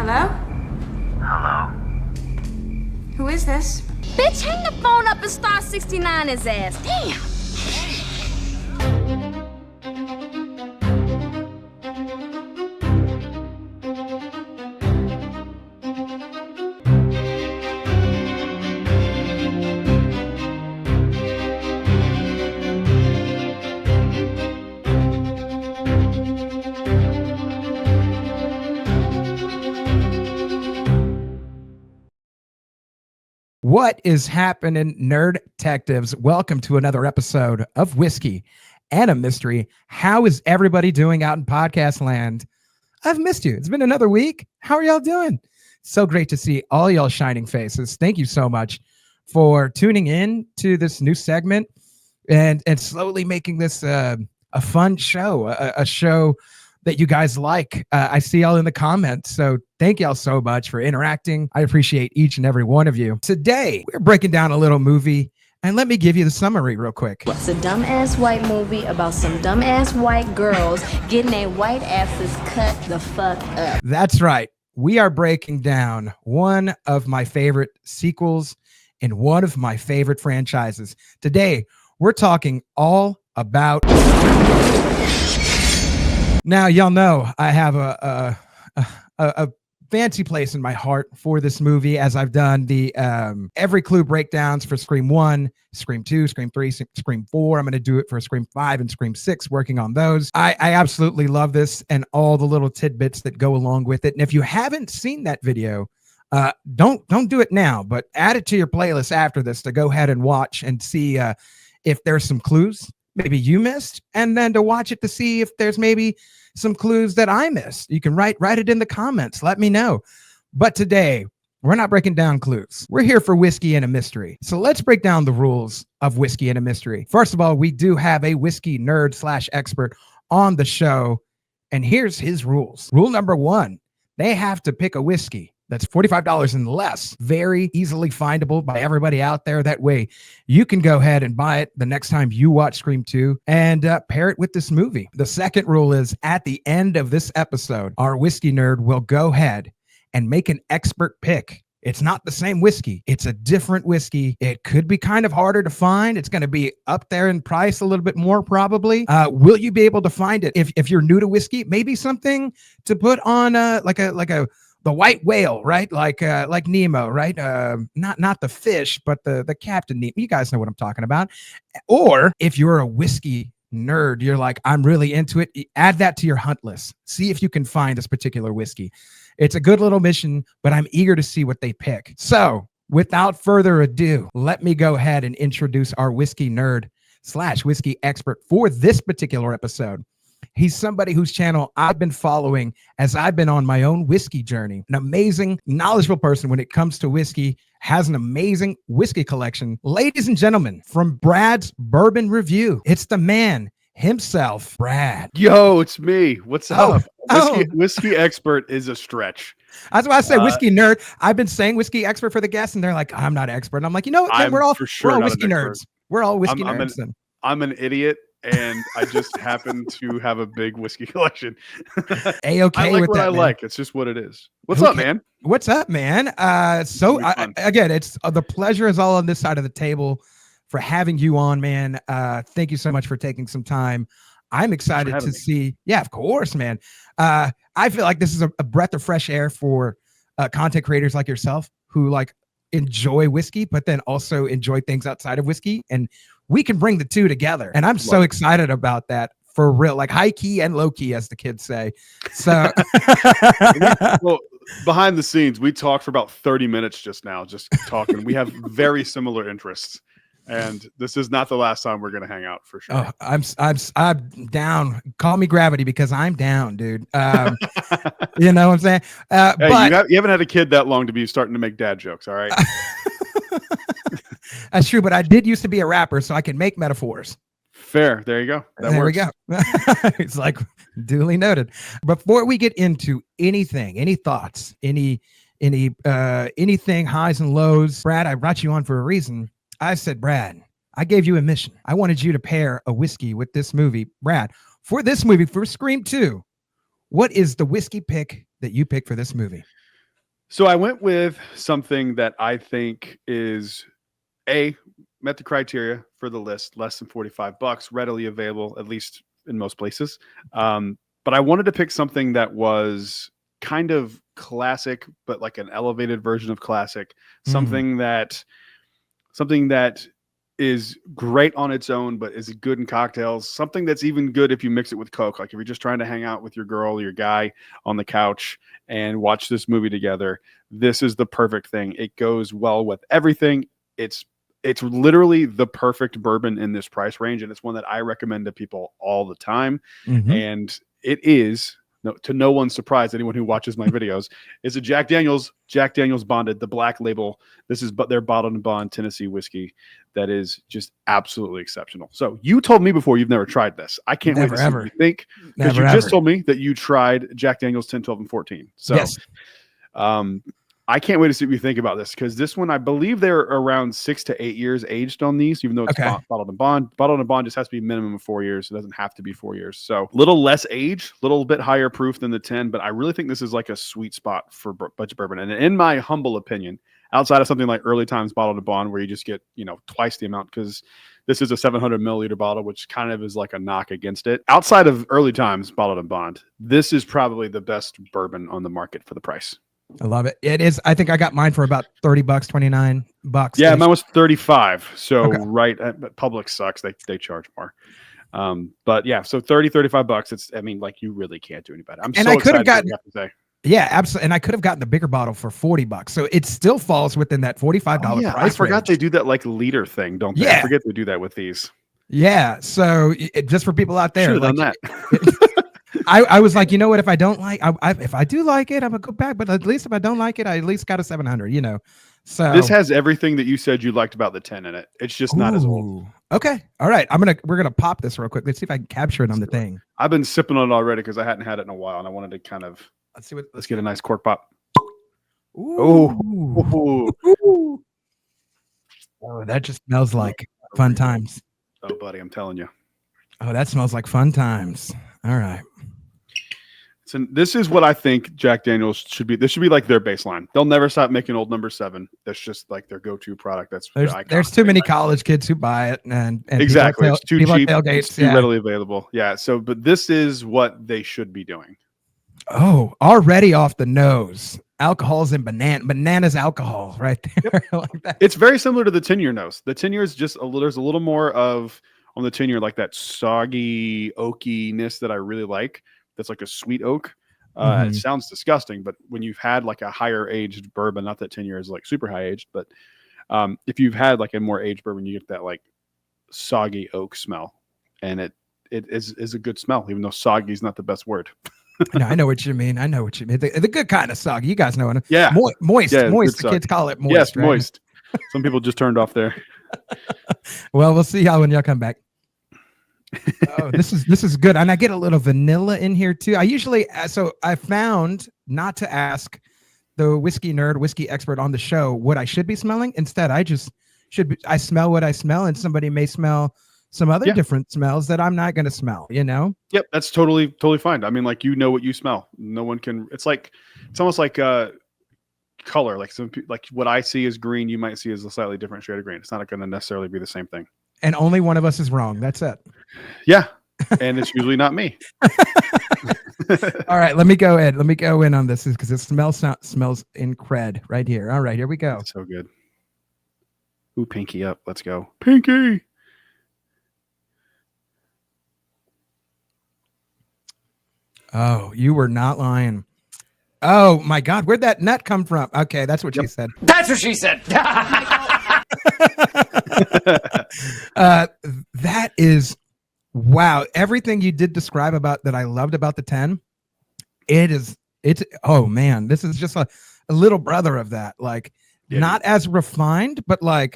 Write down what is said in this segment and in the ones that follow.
Hello? Hello? Who is this? Bitch, hang the phone up and star 69 his ass. Damn. What is happening, nerd detectives? Welcome to another episode of Whiskey and a Mystery. How is everybody doing out in podcast land? I've missed you. It's been another week. How are y'all doing? So great to see all y'all shining faces. Thank you so much for tuning in to this new segment and slowly making this a fun show, a show that you guys like. I see y'all in the comments. So thank y'all so much for interacting. I appreciate each and every one of you. Today, we're breaking down a little movie, and let me give you the summary real quick. It's a dumbass white movie about some dumbass white girls getting their white asses cut the fuck up. That's right. We are breaking down one of my favorite sequels in one of my favorite franchises. Today, we're talking all about... Now, y'all know I have a fancy place in my heart for this movie, as I've done the every clue breakdowns for Scream 1, Scream 2, Scream 3, Scream 4. I'm going to do it for Scream 5 and Scream 6, working on those. I absolutely love this and all the little tidbits that go along with it. And if you haven't seen that video, don't do it now, but add it to your playlist after this to go ahead and watch and see if there's some clues maybe you missed, and then to watch it to see if there's maybe some clues that I missed. You can write it in the comments. Let me know. But today, we're not breaking down clues. We're here for Whiskey and a Mystery. So let's break down the rules of Whiskey and a Mystery. First of all, we do have a whiskey nerd / expert on the show, and here's his rules. Rule number 1, they have to pick a whiskey that's $45 and less, very easily findable by everybody out there. That way you can go ahead and buy it the next time you watch Scream 2 and pair it with this movie. The second rule is at the end of this episode, our whiskey nerd will go ahead and make an expert pick. It's not the same whiskey. It's a different whiskey. It could be kind of harder to find. It's going to be up there in price a little bit more probably. Will you be able to find it? If you're new to whiskey, maybe something to put on the white whale, right? Like Nemo, right? Not the fish, but the Captain Nemo. You guys know what I'm talking about. Or if you're a whiskey nerd, you're like, I'm really into it. Add that to your hunt list. See if you can find this particular whiskey. It's a good little mission, but I'm eager to see what they pick. So without further ado, let me go ahead and introduce our whiskey nerd / whiskey expert for this particular episode. He's somebody whose channel I've been following as I've been on my own whiskey journey. An amazing, knowledgeable person when it comes to whiskey, has an amazing whiskey collection. Ladies and gentlemen, from Brad's Bourbon Review, it's the man himself, Brad. Yo, it's me. What's up? Whiskey expert is a stretch. That's why I say whiskey nerd. I've been saying whiskey expert for the guests, and they're like, I'm not an expert. And I'm like, you know what? We're all whiskey nerds. We're all whiskey nerds. I'm an idiot. And I just happen to have a big whiskey collection. A-okay, I like with what that, I man. like. It's just what it is. What's up, man? What's up, man? Again, it's the pleasure is all on this side of the table for having you on, man. Thank you so much for taking some time. I'm excited to see. Yeah, of course, man. I feel like this is a breath of fresh air for content creators like yourself who like enjoy whiskey, but then also enjoy things outside of whiskey, and we can bring the two together. And I'm so excited about that, for real, like high key and low key, as the kids say. So well, behind the scenes, we talked for about 30 minutes just now, just talking. We have very similar interests, and this is not the last time we're going to hang out for sure. Oh, I'm down. Call me Gravity, because I'm down, dude. You know what I'm saying? Hey, but you haven't had a kid that long to be starting to make dad jokes. All right. That's true, but I did used to be a rapper, so I can make metaphors. Fair. There you go. There we go. It's like duly noted. Before we get into anything, any thoughts, anything highs and lows, Brad, I brought you on for a reason. I said, Brad, I gave you a mission. I wanted you to pair a whiskey with this movie. Brad, for this movie, for Scream 2, what is the whiskey pick that you pick for this movie? So I went with something that I think is met the criteria for the list, less than $45, readily available, at least in most places. But I wanted to pick something that was kind of classic, but like an elevated version of classic, something that is great on its own, but is good in cocktails. Something that's even good if you mix it with Coke. Like if you're just trying to hang out with your girl or your guy on the couch and watch this movie together, this is the perfect thing. It goes well with everything. It's literally the perfect bourbon in this price range, and it's one that I recommend to people all the time. And it is, to no one's surprise, anyone who watches my videos, is a Jack Daniel's Bonded, the black label. This is their bottled and bond Tennessee whiskey that is just absolutely exceptional. So you told me before you've never tried this. I can't wait to see what you think, because you just told me that you tried Jack Daniel's 10, 12, and 14. So yes. I can't wait to see what you think about this, because this one, I believe they're around 6 to 8 years aged on these, even though it's bottled and bond. Bottled and bond just has to be minimum of 4 years. It doesn't have to be 4 years. So a little less age, a little bit higher proof than the 10, but I really think this is like a sweet spot for budget bourbon. And in my humble opinion, outside of something like Early Times Bottled and Bond, where you just get, twice the amount, because this is a 700 milliliter bottle, which kind of is like a knock against it. Outside of Early Times Bottled and Bond, this is probably the best bourbon on the market for the price. I love it. It is. I think I got mine for about $30, $29. Yeah, mine was 35. So right, but Publix sucks. They charge more. But yeah, so $35. It's, like, you really can't do any better. I'm so excited to have to say. Yeah, absolutely. And I could have gotten the bigger bottle for $40. So it still falls within that $45 price. I forgot range. They do that like liter thing, don't they? Yeah. I forget they do that with these. Yeah. So just for people out there, like, done that. I was like, you know what? If I don't like, if I do like it, I'm gonna go back. But at least if I don't like it, I at least got a 700. So this has everything that you said you liked about the 10 in it. It's just not as old. Okay, all right. We're gonna pop this real quick. Let's see if I can capture it on the thing. I've been sipping on it already because I hadn't had it in a while, and I wanted to kind of let's get a nice cork pop. Ooh. Oh, that just smells like fun times. Oh, buddy, I'm telling you. Oh, that smells like fun times. All right. So this is what I think Jack Daniel's should be. This should be like their baseline. They'll never stop making Old Number 7. That's just like their go-to product. There's too many college kids who buy it, and exactly, it's too cheap. It's too readily available. Yeah. So, but this is what they should be doing. Oh, already off the nose. Alcohol's in bananas alcohol right there. Like that. It's very similar to the 10-year nose. The 10-year is just there's a little more of on the 10-year, like that soggy oakiness that I really like. That's like a sweet oak. It sounds disgusting, but when you've had like a higher aged bourbon, not that 10-year is like super high aged, but if you've had like a more aged bourbon, you get that like soggy oak smell, and it is a good smell, even though soggy is not the best word. No, I know what you mean. The good kind of soggy. You guys know it. Yeah. Moist. Yeah, moist. The kids call it moist. Yes, right? moist. Some people just turned off there. Well, we'll see how when y'all come back. Oh, this is good, and I get a little vanilla in here too. I found not to ask the whiskey nerd, whiskey expert on the show what I should be smelling. Instead, I smell what I smell, and somebody may smell some other different smells that I'm not going to smell. Yep, that's totally fine. I mean, like, what you smell. No one can. It's almost like color. Like like what I see as green, you might see as a slightly different shade of green. It's not going to necessarily be the same thing. And only one of us is wrong. That's it. Yeah. And it's usually not me. All right. Let me go in on this because it smells incred right here. All right. Here we go. That's so good. Ooh, pinky up. Let's go. Pinky. Oh, you were not lying. Oh, my God. Where'd that nut come from? Okay. That's what she said. That's what she said. That is wow. Everything you did describe about that I loved about the 10. It's oh man, this is just a little brother of that. Like not as refined, but like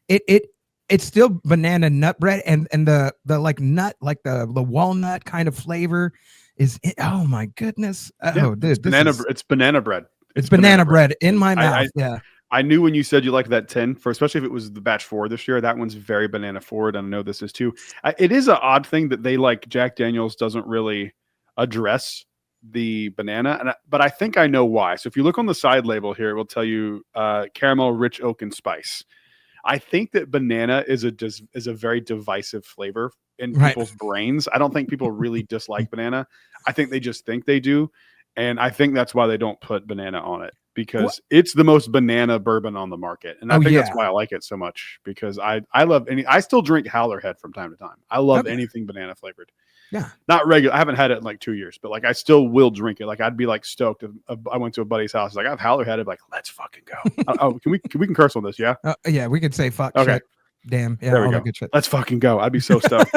it's still banana nut bread and the like nut, like the walnut kind of flavor is it. Oh my goodness. Oh dude, it's banana bread. It's banana bread in my mouth. Yeah. I knew when you said you liked that 10, especially if it was the batch 4 this year, that one's very banana forward. And I know this is too. It is an odd thing that they like Jack Daniel's doesn't really address the banana, but I think I know why. So if you look on the side label here, it will tell you caramel, rich oak, and spice. I think that banana is a very divisive flavor in people's brains. I don't think people really dislike banana. I think they just think they do, and I think that's why they don't put banana on it, because it's the most banana bourbon on the market, and I think that's why I like it so much, because I love I still drink Howler Head from time to time. I love anything banana flavored. Yeah, not regular. I haven't had it in like 2 years, but like I still will drink it. Like I'd be like stoked if I went to a buddy's house. He's like, I have Howler Head. I'd be like, let's fucking go. Can we can curse on this? Yeah. Yeah, we could say fuck. Okay. Shit, damn. Yeah, there we all go. that good shit. Let's fucking go. I'd be so stoked.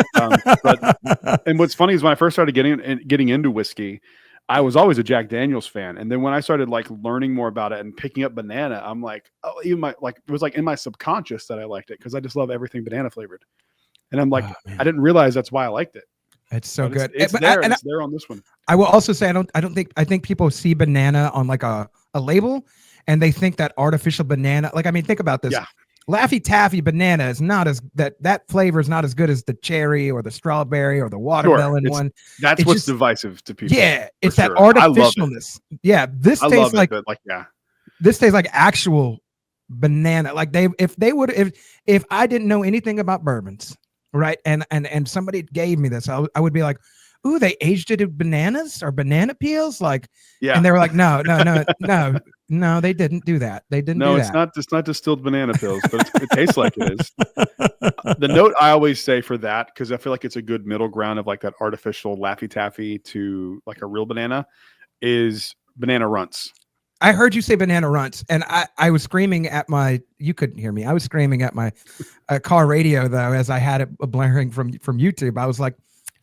And what's funny is when I first started getting into whiskey, I was always a Jack Daniel's fan, and then when I started like learning more about it and picking up banana, I'm like, oh, even it was like in my subconscious that I liked it, because I just love everything banana flavored, and I'm like, I didn't realize that's why I liked it. It's so good. It's there on this one. I will also say I think people see banana on like a label, and they think that artificial banana. Like, I mean, think about this. Yeah. Laffy Taffy banana is not as that flavor is not as good as the cherry or the strawberry or the watermelon one. That's what's divisive to people. Yeah, it's that artificialness. Yeah, this tastes like this tastes like actual banana. Like if I didn't know anything about bourbons, right, and somebody gave me this, I would be like, ooh, they aged it in bananas or banana peels, like, and they were like, no, they didn't do that. They didn't. No, it's not distilled banana peels, but it tastes like it is. The note I always say for that, because I feel like it's a good middle ground of like that artificial Laffy Taffy to like a real banana, is banana runts. I heard you say banana runts, and I was screaming at you couldn't hear me. I was screaming at my car radio though, as I had it blaring from YouTube. I was like,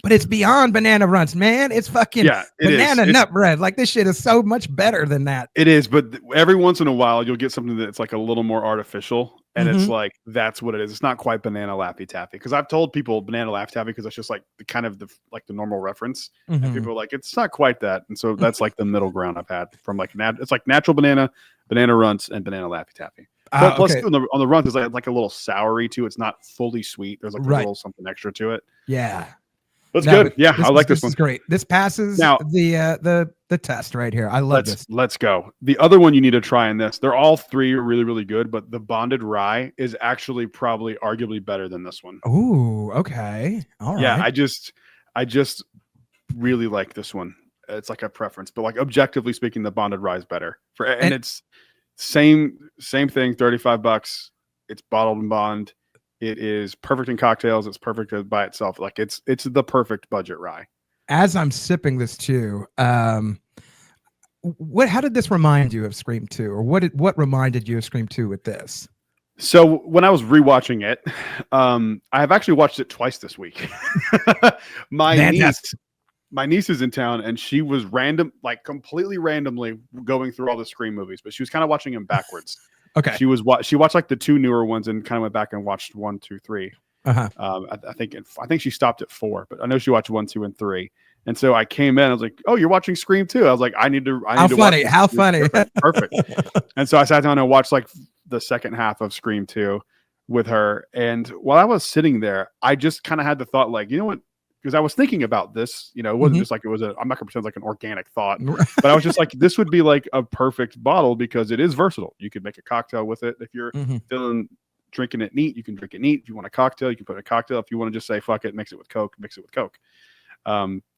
but it's beyond banana runts, man. It's fucking banana nut bread. Like, this shit is so much better than that. It is, but every once in a while you'll get something that's like a little more artificial, and it's like, that's what it is. It's not quite banana Laffy Taffy, because I've told people banana Laffy Taffy because it's just like the normal reference, and people are like, it's not quite that, and so that's like the middle ground I've had from like it's like natural banana runts, and banana Laffy Taffy. But plus on the runts, there's like a little soury too. It's not fully sweet. There's like a little something extra to it. Yeah. That's good. Yeah, I like this one. This is great. This passes now the test right here. I love this. Let's go. The other one you need to try in this. They're all three are really, really good, but the bonded rye is actually probably arguably better than this one. Ooh, okay. All right. Yeah, I just really like this one. It's like a preference, but like objectively speaking, the bonded rye is better. And it's same thing, $35. It's bottled and bond. It is perfect in cocktails. It's perfect by itself. Like it's the perfect budget rye. As I'm sipping this too, how did this remind you of Scream 2, or what reminded you of Scream 2 with this? So when I was rewatching it, I have actually watched it twice this week. My niece is in town, and she was completely randomly going through all the Scream movies, but she was kind of watching them backwards. Okay. She watched like the two newer ones and kind of went back and watched 1, 2, 3. I think she stopped at 4, but I know she watched 1, 2, and 3. And so I came in, I was like, "Oh, you're watching Scream 2?" I was like, "I need to." How funny! Perfect. And so I sat down and watched like the second half of Scream 2 with her. And while I was sitting there, I just kind of had the thought, like, you know what? Because I was thinking about this, it wasn't just like I'm not gonna pretend like an organic thought, but I was just like, this would be like a perfect bottle because it is versatile. You could make a cocktail with it. If you're drinking it neat, you can drink it neat. If you want a cocktail, you can put in a cocktail. If you want to just say fuck it, mix it with Coke, mix it with Coke.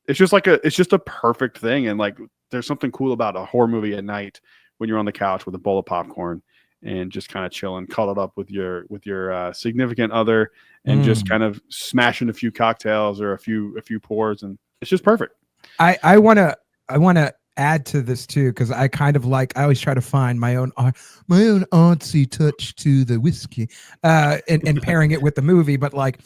It's just a perfect thing. And like, there's something cool about a horror movie at night when you're on the couch with a bowl of popcorn and just kind of chilling, cuddled up with your significant other, and just kind of smashing a few cocktails or a few pours, and it's just perfect. I want to add to this too, because I kind of I always try to find my own artsy touch to the whiskey, and pairing it with the movie. But like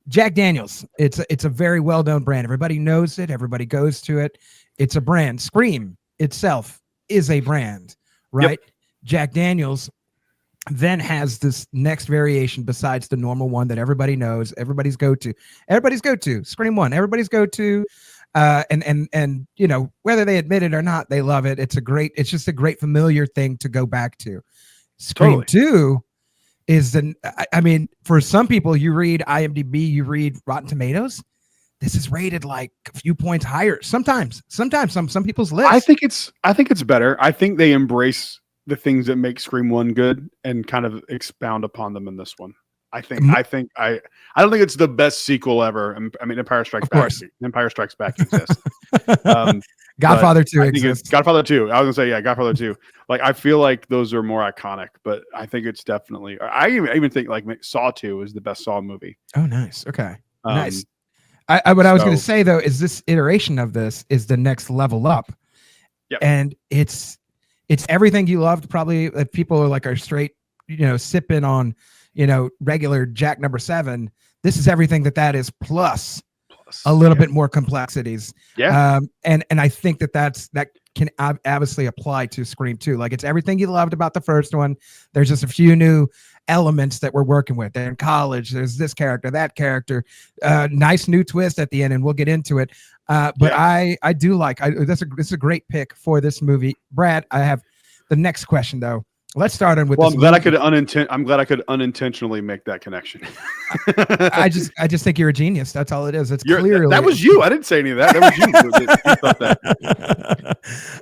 Jack Daniel's, it's a very well known brand. Everybody knows it. Everybody goes to it. It's a brand. Scream itself is a brand, right? Yep. Jack Daniel's then has this next variation besides the normal one that everybody knows, everybody's go to, Scream 1, everybody's go to, and whether they admit it or not, they love it. It's just a great familiar thing to go back to. Scream 2 is for some people, you read IMDb, you read Rotten Tomatoes, this is rated like a few points higher. Sometimes some people's lists. I think it's better. I think they embrace the things that make Scream 1 good and kind of expound upon them in this one. I don't think it's the best sequel ever. I mean, Empire Strikes Back. Empire Strikes Back exists. Godfather 2 exists. Godfather 2. I was gonna say, yeah, Godfather 2. Like, I feel like those are more iconic, but I think it's definitely. I even think like Saw 2 is the best Saw movie. Oh, nice. Okay, nice. I was going to say though is this iteration of this is the next level up, and it's everything you loved. Probably that people are straight, sipping on, regular Jack number 7. This is everything that is plus a little bit more complexities. Yeah. And I think that can obviously apply to Scream 2. Like, it's everything you loved about the first one. There's just a few new elements that we're working with. They're in college. There's this character, that character, nice new twist at the end, and we'll get into it. But I do like, this is a great pick for this movie. Brad, I have the next question though. Let's start on with. Well, I'm glad I could unintentionally make that connection. I just think you're a genius. That's all it is. It's clearly that was you. I didn't say any of that. That was you. Thought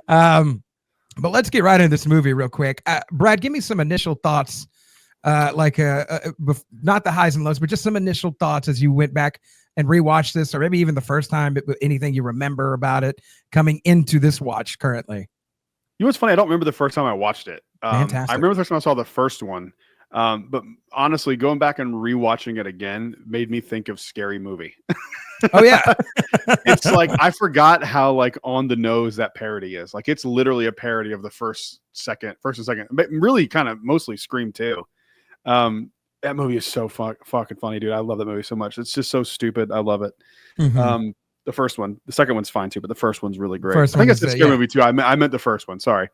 that. But let's get right into this movie real quick. Brad, give me some initial thoughts. Not the highs and lows, but just some initial thoughts as you went back and rewatched this, or maybe even the first time. Anything you remember about it coming into this watch currently? You know what's funny? I don't remember the first time I watched it. Fantastic. I remember the first time I saw the first one. But honestly, going back and rewatching it again made me think of Scary Movie. Oh yeah. It's like, I forgot how like on the nose that parody is. Like, it's literally a parody of the first and second, but really kind of mostly Scream 2. That movie is so fucking funny, dude. I love that movie so much. It's just so stupid. I love it. Mm-hmm. The first one, the second one's fine too, but the first one's really great. I think it's a Scary Movie too. I meant the first one. Sorry.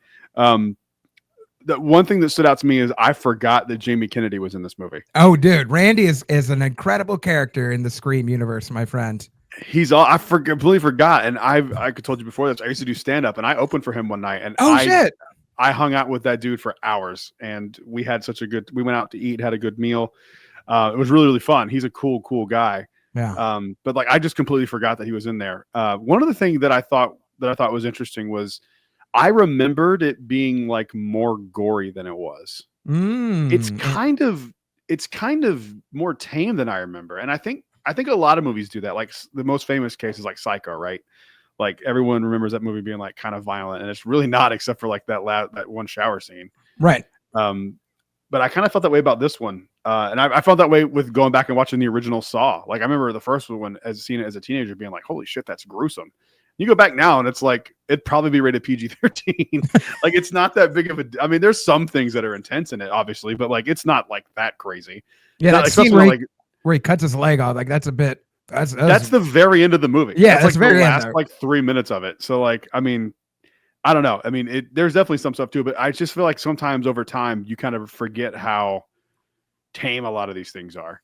The one thing that stood out to me is I forgot that Jamie Kennedy was in this movie. Oh, dude, Randy is an incredible character in the Scream universe, my friend. I completely forgot, and I told you before this. I used to do stand up, and I opened for him one night, and shit. I hung out with that dude for hours, and we had we went out to eat, had a good meal. It was really, really fun. He's a cool guy. Yeah. But like, I just completely forgot that he was in there. One of the things that I thought was interesting was I remembered it being like more gory than it was. It's kind of more tame than I remember. And I think a lot of movies do that. Like, the most famous case is like Psycho, right? Like, everyone remembers that movie being like kind of violent, and it's really not, except for like that one shower scene. Right. But I kind of felt that way about this one. And I felt that way with going back and watching the original Saw. Like, I remember the first one as seeing it as a teenager being like, holy shit, that's gruesome. You go back now and it's like, it'd probably be rated PG-13. Like, it's not that big of I mean, there's some things that are intense in it, obviously, but like, it's not like that crazy. Yeah. That scene where he cuts his leg off, like, that's a bit, that's the very end of the movie. Yeah. That's like the last like 3 minutes of it. So like, I mean, I don't know. I mean, there's definitely some stuff too, but I just feel like sometimes over time you kind of forget how tame a lot of these things are.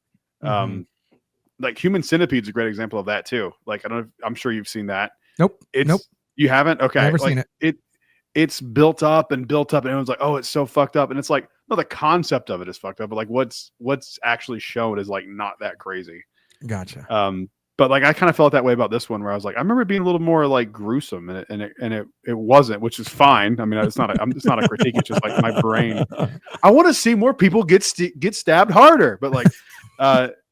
Like, Human Centipede's a great example of that too. Like, I'm sure you've seen that. Nope. You haven't? Okay. Never seen it. It's built up and everyone's like, oh, it's so fucked up. And it's like, no, the concept of it is fucked up, but like what's actually shown is like not that crazy. Gotcha. But like, I kind of felt that way about this one, where I was like, I remember it being a little more like gruesome, and it wasn't, which is fine. I mean, it's not a critique. It's just like my brain. I want to see more people get stabbed harder, but like,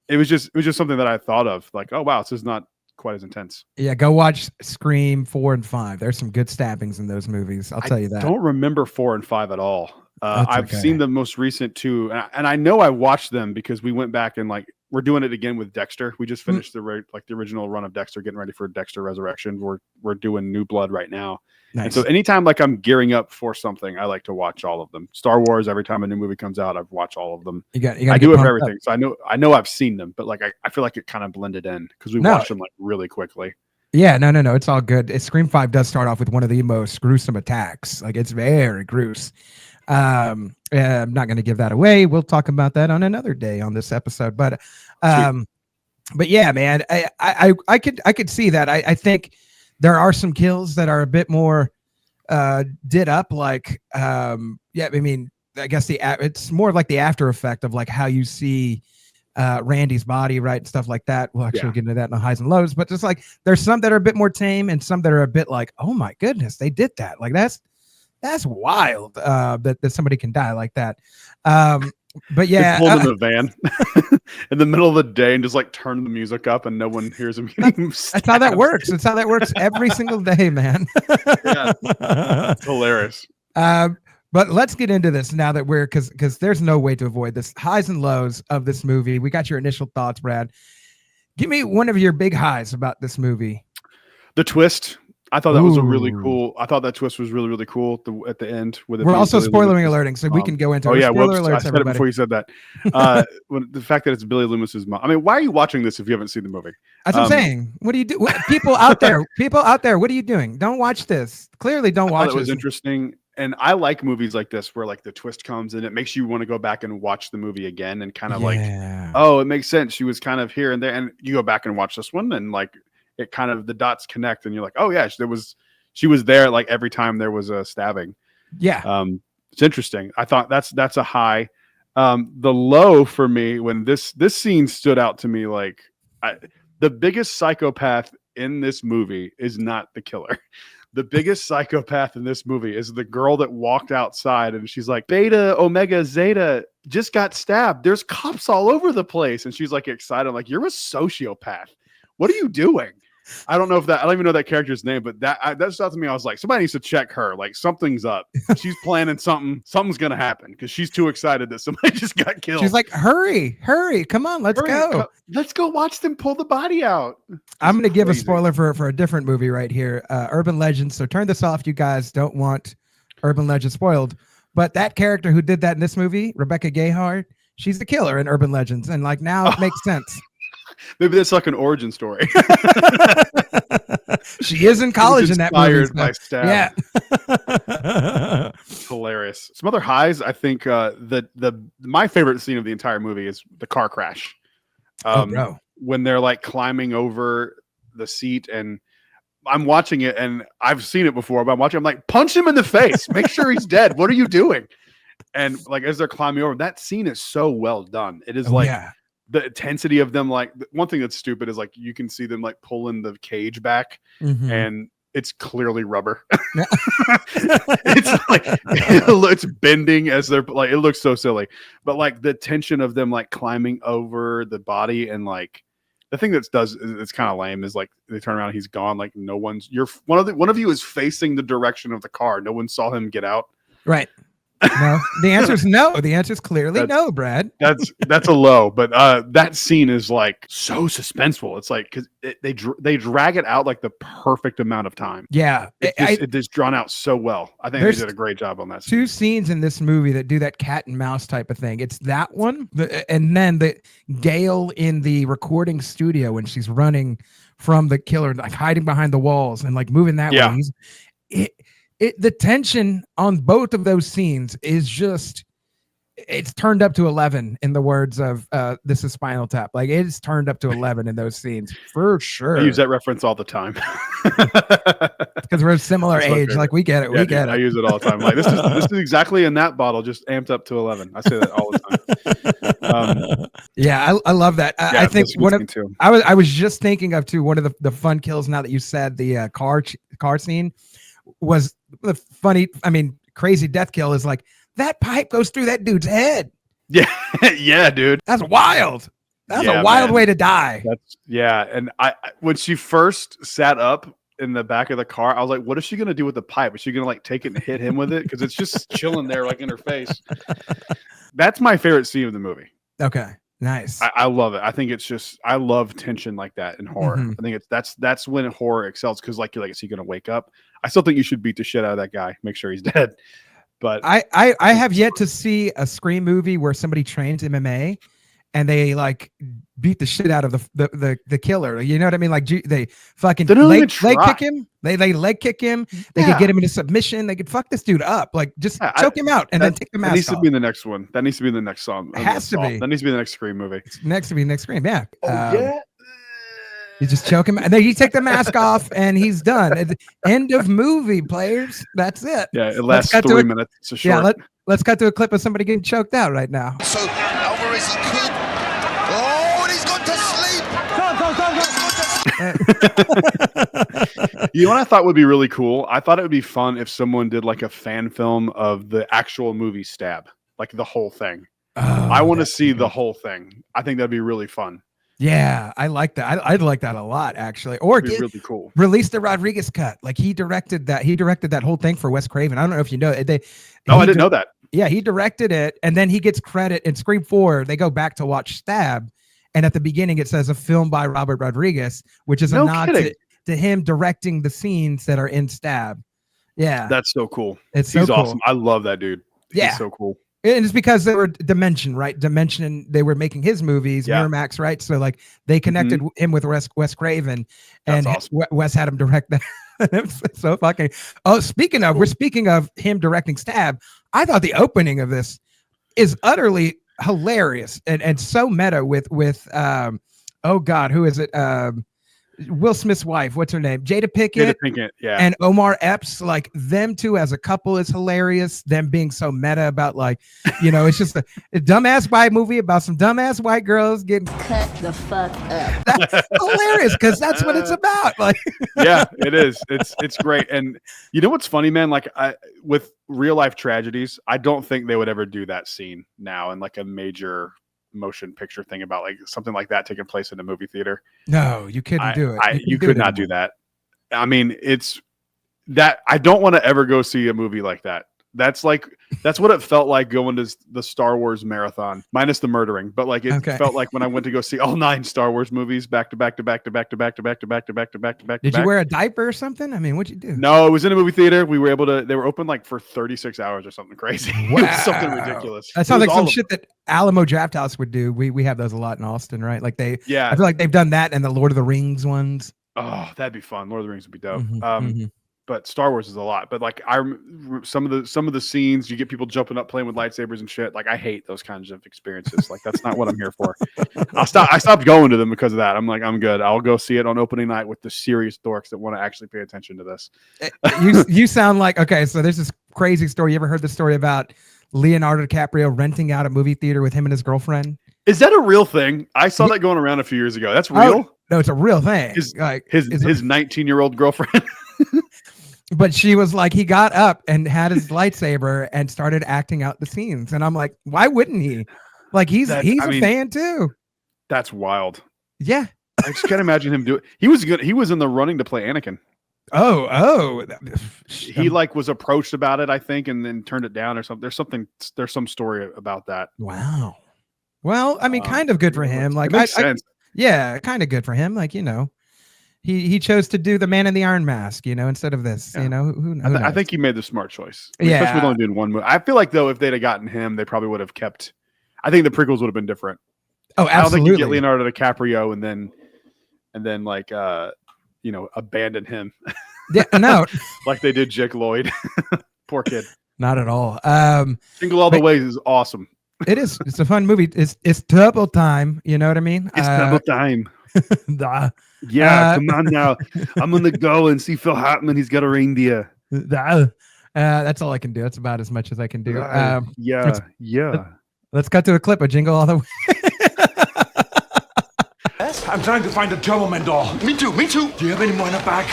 it was just something that I thought of, like, oh wow, this is not quite as intense. Yeah, go watch Scream 4 and 5. There's some good stabbings in those movies. I'll tell you that. I don't remember 4 and 5 at all. I've seen the most recent 2, and I know I watched them because we went back and like, we're doing it again with Dexter. We just finished the original run of Dexter, getting ready for Dexter Resurrection. We're doing New Blood right now. Nice. And so anytime like I'm gearing up for something, I like to watch all of them. Star Wars, every time a new movie comes out, I've watched all of them. I do it for everything. So I know I've seen them, but like I feel like it kind of blended in because we watched them like really quickly. Yeah, no, it's all good. Scream 5 does start off with one of the most gruesome attacks. Like, it's very gruesome. I'm not going to give that away. We'll talk about that on another day on this episode. But yeah, man, I could see that. I think there are some kills that are a bit more did up. Like, yeah, I mean, I guess it's more of like the after effect of like how you see Randy's body, right, and stuff like that. We'll actually Yeah. get into that in the highs and lows, but just like there's some that are a bit more tame and some that are a bit like, oh my goodness, they did that. Like that's wild that somebody can die like that. But yeah, They pulled in a van in the middle of the day and just like turn the music up and no one hears him getting that's how that works. That's how that works every single day, man. Yeah. It's hilarious. But let's get into this now that we're because there's no way to avoid this highs and lows of this movie. We got your initial thoughts, Brad. Give me one of your big highs about this movie. The twist. I thought that was a really cool. I thought that twist was really, really cool at the end. With it We're being also Billy spoiling Loomis' alerting, so we can go into Oh it. yeah, Spoiler whoops, I alerts, said everybody. it before you said that. The fact that it's Billy Loomis's mom. I mean, why are you watching this if you haven't seen the movie? That's what I'm saying. What do you do? People out there, what are you doing? Don't watch this. Clearly, don't watch It was this. interesting, and I like movies like this where like the twist comes and it makes you want to go back and watch the movie again and kind of like, oh, it makes sense. She was kind of here and there, and you go back and watch this one, and like it kind of the dots connect, and you're like, oh yeah, she was there like every time there was a stabbing. Yeah. It's interesting. I thought that's a high. The low for me when this scene stood out to me, like the biggest psychopath in this movie is not the killer. The biggest psychopath in this movie is the girl that walked outside and she's like, Beta, Omega, Zeta just got stabbed. There's cops all over the place. And she's like excited. I'm like, you're a sociopath. What are you doing? I don't even know that character's name, but that stood out to me. I was like, somebody needs to check her. Like something's up. She's planning something. Something's going to happen because she's too excited that somebody just got killed. She's like, hurry, come on, let's go. Let's go watch them pull the body out. I'm going to give a spoiler for a different movie right here. Urban Legends. So turn this off. You guys don't want Urban Legends spoiled, but that character who did that in this movie, Rebecca Gayheart, she's the killer in Urban Legends. And like now it makes sense. Maybe that's like an origin story. She is in college in that movie. Inspired by Stab. Yeah. It's hilarious. Some other highs. I think my favorite scene of the entire movie is the car crash. Bro. When they're like climbing over the seat, and I'm watching it, and I've seen it before, but I'm like, punch him in the face. Make sure he's dead. What are you doing? And like as they're climbing over, that scene is so well done. It is the intensity of them. Like one thing that's stupid is like you can see them like pulling the cage back, and it's clearly rubber. It's like it's bending as they're like, it looks so silly, but like the tension of them like climbing over the body, and like the thing it's kind of lame is like they turn around, he's gone. Like no one's one of you is facing the direction of the car. No one saw him get out. Right. No, the answer is no. The answer is clearly no, Brad. That's a low, but that scene is like so suspenseful. It's like because they drag it out like the perfect amount of time. Yeah, it is drawn out so well. I think they did a great job on that. Two scenes in this movie that do that cat and mouse type of thing. It's that one, and then the Gail in the recording studio when she's running from the killer, like hiding behind the walls and like moving that way. The tension on both of those scenes is just, it's turned up to 11 in the words of This Is Spinal Tap. Like it's turned up to 11 in those scenes for sure. I use that reference all the time because we're a similar age. Like we get it. We get it. I use it all the time. Like this is exactly in that bottle, just amped up to 11. I say that all the time. I love that. I think I was just thinking of too, one of the fun kills now that you said the car scene was the funny, crazy death kill is like that pipe goes through that dude's head. Yeah. Yeah, dude. That's wild. That's a wild way to die. And I when she first sat up in the back of the car, I was like, what is she gonna do with the pipe? Is she gonna like take it and hit him with it? Because it's just chilling there like in her face. That's my favorite scene of the movie. Okay. Nice. I love it. I think it's just, I love tension like that in horror. I think that's when horror excels, because like you're like, is he gonna wake up? I still think you should beat the shit out of that guy, make sure he's dead. But I have yet to see a Scream movie where somebody trains MMA and they like beat the shit out of the killer. You know what I mean? Like they fucking leg kick him. They leg kick him. They could get him into submission. They could fuck this dude up. Like just choke him out and then take the mask off. That needs to be in the next one. That needs to be in the next song. It has to be. That needs to be the next Scream movie. Next to be next Scream. Yeah. Yeah. You just choke him, and then you take the mask off, and he's done. End of movie, players. That's it. Yeah, it lasts 3 minutes. It's a short. Yeah, let's cut to a clip of somebody getting choked out right now. So Alvarez, he could. Oh, You know what I thought would be really cool? I thought it would be fun if someone did like a fan film of the actual movie Stab, like the whole thing. I want to see the whole thing. I think that'd be really fun. Yeah, I like that. I'd like that a lot, actually. Or It'd be really cool. Release the Rodriguez cut. Like he directed that. He directed that whole thing for Wes Craven. I don't know if you know. I didn't know that. Yeah, he directed it, and then he gets credit in Scream 4. They go back to watch Stab, and at the beginning it says a film by Robert Rodriguez, which is a nod to him directing the scenes that are in Stab. Yeah, that's so cool. He's awesome. I love that dude. Yeah, he's so cool. And it's because they were Dimension, right? Dimension, they were making his movies, Miramax, right? So like they connected him with Wes Craven, and awesome. Wes had him direct that. It was so fucking. Oh, we're speaking of him directing Stab. I thought the opening of this is utterly hilarious and so meta with oh God, who is it? Will Smith's wife, what's her name? Jada Pinkett, yeah. And Omar Epps, like them two as a couple is hilarious. Them being so meta about like, it's just a dumbass white movie about some dumbass white girls getting cut the fuck up. That's hilarious because that's what it's about. Like, yeah, it is. It's great. And you know what's funny, man? Like with real life tragedies, I don't think they would ever do that scene now in like a major motion picture thing about like something like that taking place in a movie theater. No, you couldn't do it. You could not do that. I mean, it's that I don't want to ever go see a movie like that. That's what it felt like going to the Star Wars marathon, minus the murdering. But like it felt like when I went to go see all 9 StarArs movies back to back to back to back to back to back to back to back to back to back. Did you wear a diaper or something? I mean, what'd you do? No, it was in a movie theater. We were able to. They were open like for 36 hours or something crazy. Wow. It was something ridiculous. That sounds like some shit that Alamo Draft House would do. We have those a lot in Austin, right? Like I feel like they've done that and the Lord of the Rings ones. Oh, that'd be fun. Lord of the Rings would be dope. But Star Wars is a lot. But like some of the scenes, you get people jumping up playing with lightsabers and shit. Like I hate those kinds of experiences. Like that's not what I'm here for. I stopped going to them because of that. I'm like, I'm good. I'll go see it on opening night with the serious dorks that want to actually pay attention to this. You sound like, okay, so there's this crazy story. You ever heard the story about Leonardo DiCaprio renting out a movie theater with him and his girlfriend? Is that a real thing? I saw that going around a few years ago. That's real? Oh, no, it's a real thing. His 19-year-old girlfriend. But she was like, he got up and had his lightsaber and started acting out the scenes. And I'm like, why wouldn't he? Like he's a fan too. That's wild. Yeah. I just can't imagine him do it. He was good. He was in the running to play Anakin. Oh. He like was approached about it, I think, and then turned it down or something. There's some story about that. Wow. Well, I mean, kind of good for him. Like, it makes sense. Yeah, kind of good for him. Like, he chose to do the Man in the Iron Mask, instead of this. Yeah. Who knows? I think he made the smart choice. Especially with only doing one movie. I feel like though, if they'd have gotten him, they probably would have kept. I think the prequels would have been different. Oh, absolutely. I don't think you get Leonardo DiCaprio and then like abandon him. Yeah, no, like they did Jake Lloyd. Poor kid. Not at all. Jingle All the Way is awesome. It is. It's a fun movie. It's double time. You know what I mean? It's double time. Yeah, come on now. I'm gonna go and see Phil Hartman. He's got a reindeer. That's all I can do. That's about as much as I can do. Let's cut to a clip of Jingle All the Way. I'm trying to find a Doberman doll. Me too. Do you have any more in the bag?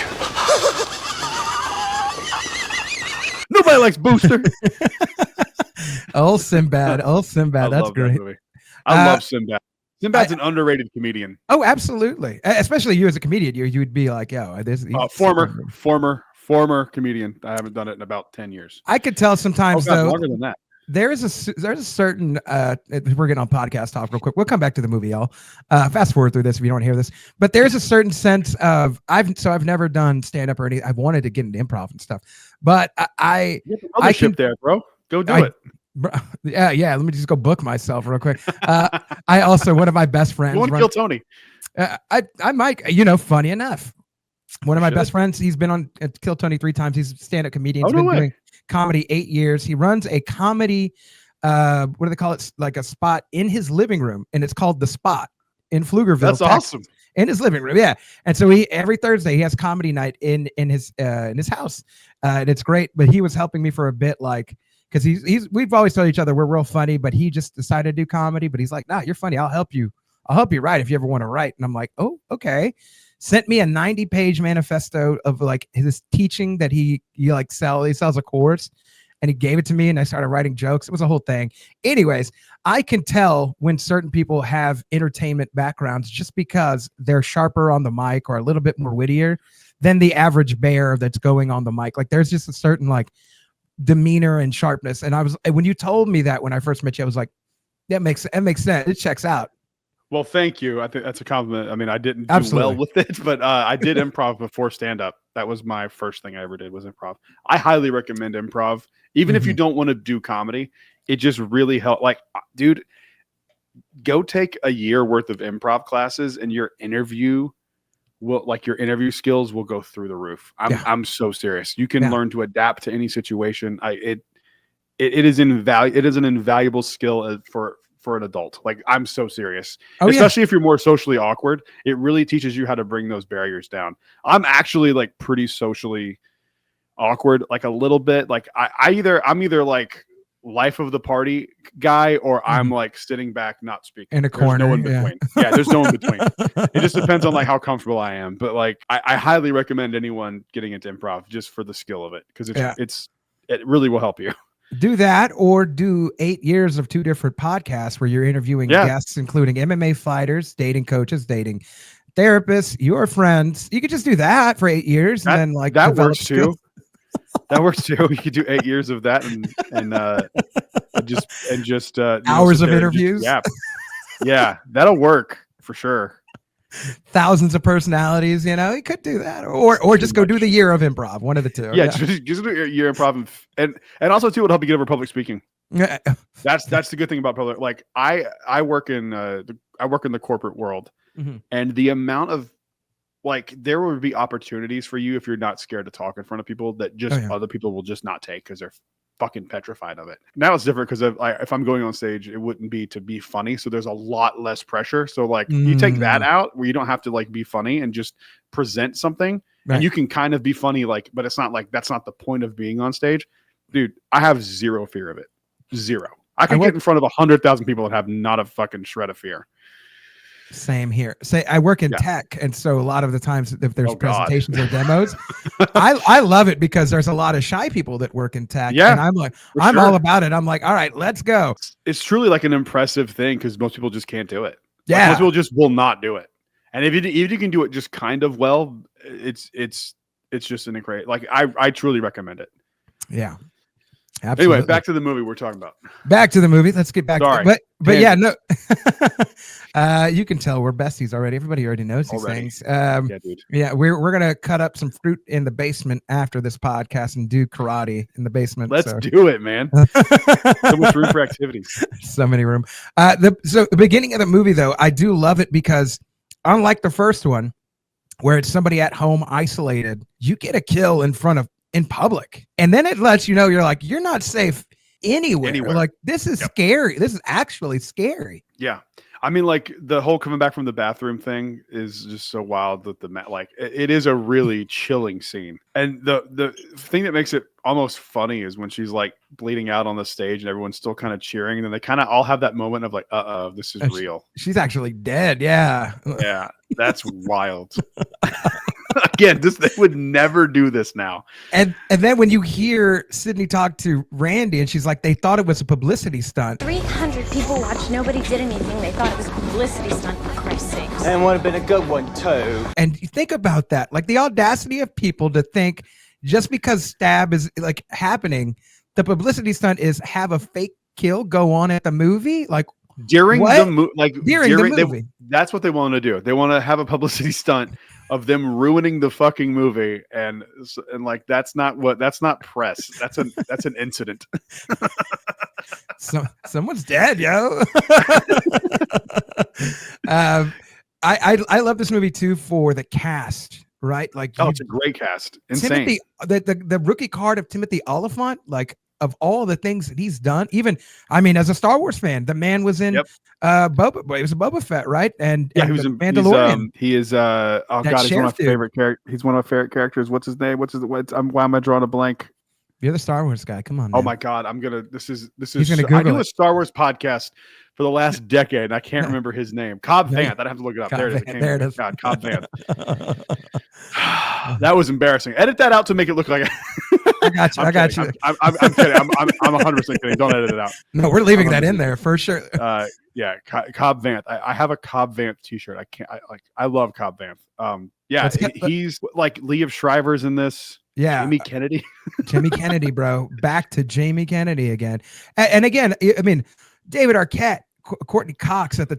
Nobody likes Booster. Sinbad. That's great. I love Sinbad. Sinbad's an underrated comedian. Oh, absolutely. Especially you as a comedian, you would be like, yo, this former comedian. I haven't done it in about 10 years. I could tell sometimes though. Longer than that. There's a certain we're getting on podcast talk real quick. We'll come back to the movie, y'all. Fast forward through this if you don't want to hear this. But there's a certain sense of I've never done stand up or anything. I've wanted to get into improv and stuff. But I can there, bro. Go do it. Yeah. Let me just go book myself real quick. I also one of my best friends. You want to kill Tony? I might. Funny enough, one of my best friends. He's been on Kill Tony 3 times. He's a stand-up comedian. He's been doing comedy 8 years. He runs a comedy. What do they call it? Like a spot in his living room, and it's called The Spot in Pflugerville. That's Texas, awesome. In his living room, yeah. And so every Thursday he has comedy night in his house, and it's great. But he was helping me for a bit, like. Because we've always told each other we're real funny, but he just decided to do comedy. But he's like, nah, you're funny. I'll help you. I'll help you write if you ever want to write. And I'm like, oh, okay. sent me a 90-page manifesto of like his teaching that he sells a course, and he gave it to me, and I started writing jokes. It was a whole thing. Anyways, I can tell when certain people have entertainment backgrounds just because they're sharper on the mic or a little bit more wittier than the average bear that's going on the mic. Like there's just a certain like demeanor and sharpness. And when you told me that when I first met you, I was like, that makes sense. It checks out. Well, thank you. I think that's a compliment. I mean, I didn't do Absolutely. well with it, but I did improv before stand-up. That was my first thing I ever did was improv. I highly recommend improv. Even if you don't want to do comedy, it just really helped. Like, dude, go take a year worth of improv classes and your interview skills will go through the roof. I'm so serious. You can learn to adapt to any situation. It is an invaluable skill for an adult. Like, I'm so serious. Especially if you're more socially awkward, it really teaches you how to bring those barriers down. I'm actually like pretty socially awkward, like a little bit. Like I'm either like life of the party guy, or I'm like sitting back, not speaking in a corner. There's no in between. Yeah, there's no in between. It just depends on like how comfortable I am. But like, I highly recommend anyone getting into improv just for the skill of it, because it really will help you. Do that, or do 8 years of 2 different podcasts where you're interviewing guests, including MMA fighters, dating coaches, dating therapists, your friends. You could just do that for 8 years, and then like that works too. That works too. You could do 8 years of that and just hours of interviews. Yeah, that'll work for sure. Thousands of personalities, you could do that, or just go do the year of improv, one of the two. Just do your year improv, and also too, it'll help you get over public speaking. That's the good thing about public. Like I work in the corporate world, and the amount of like there would be opportunities for you if you're not scared to talk in front of people that just other people will just not take because they're fucking petrified of it. Now it's different because if I'm going on stage, it wouldn't be to be funny, so there's a lot less pressure. So like you take that out where you don't have to like be funny and just present something, and you can kind of be funny, like, but it's not like that's not the point of being on stage, dude. I have zero fear of it. Zero. I can get in front of 100,000 people and have not a fucking shred of fear. Same here. I work in tech, and so a lot of the times if there's presentations or demos, I love it because there's a lot of shy people that work in tech. Yeah, and I'm like, all about it. I'm like, all right, let's go. It's truly like an impressive thing because most people just can't do it. Yeah, like, most people just will not do it. And if you can do it just kind of well, it's just an incredible. Like I truly recommend it. Yeah. Absolutely. Anyway, back to the movie we're talking about. Back to the movie. Let's get back. Sorry. To it. But yeah, no. You can tell we're besties already. Everybody already knows these things. Dude. Yeah, we're gonna cut up some fruit in the basement after this podcast and do karate in the basement. Let's do it, man. So much room for activities. So many room. So the beginning of the movie, though, I do love it because unlike the first one, where it's somebody at home isolated, you get a kill in public, and then it lets you know you're not safe anywhere. Like, this is scary. This is actually scary. Yeah, I mean, like the whole coming back from the bathroom thing is just so wild that it is a really chilling scene. And the thing that makes it almost funny is when she's like bleeding out on the stage and everyone's still kind of cheering, and then they kind of all have that moment of like, this is real. She's actually dead. Yeah, that's wild. Again, they would never do this now. And then when you hear Sydney talk to Randy, and she's like, they thought it was a publicity stunt. 300 people watched. Nobody did anything. They thought it was a publicity stunt, for Christ's sake. And would have been a good one, too. And you think about that. Like, the audacity of people to think just because stab is like happening, the publicity stunt is have a fake kill go on at the movie. Like, during the movie, that's what they want to do. They want to have a publicity stunt of them ruining the fucking movie, and like that's not press. That's an incident. Someone's dead, yo. I love this movie too for the cast, right? Like, it's a great cast. Insane. The rookie card of Timothy Oliphant, like, of all the things that he's done, even, I mean, as a Star Wars fan, the man was in Boba. He was a Boba Fett, right? And he was in Mandalorian. He is. Oh God, he's one of my favorite characters. He's one of my favorite characters. What's his name? Why am I drawing a blank? You're the Star Wars guy. Come on. Oh Man. my God, this is. He's gonna I Google do a it. Star Wars podcast for the last decade, and I can't remember his name. Cobb Vanth. I'd have to look it up. Cobb There it is. Vanth. There it is. God, Cobb Vanth. That was embarrassing. Edit that out to make it look like. I got you. I got you. I'm kidding. I'm 100% kidding. Don't edit it out. No, we're leaving that in there for sure. Yeah, Cobb Vanth. I have a Cobb Vanth T-shirt. I love Cobb Vanth. Yeah, he's like Liev Schreiber's in this. Yeah, Jamie Kennedy. Jamie Kennedy, bro. Back to Jamie Kennedy again. And again, I mean, David Arquette, Courtney Cox at the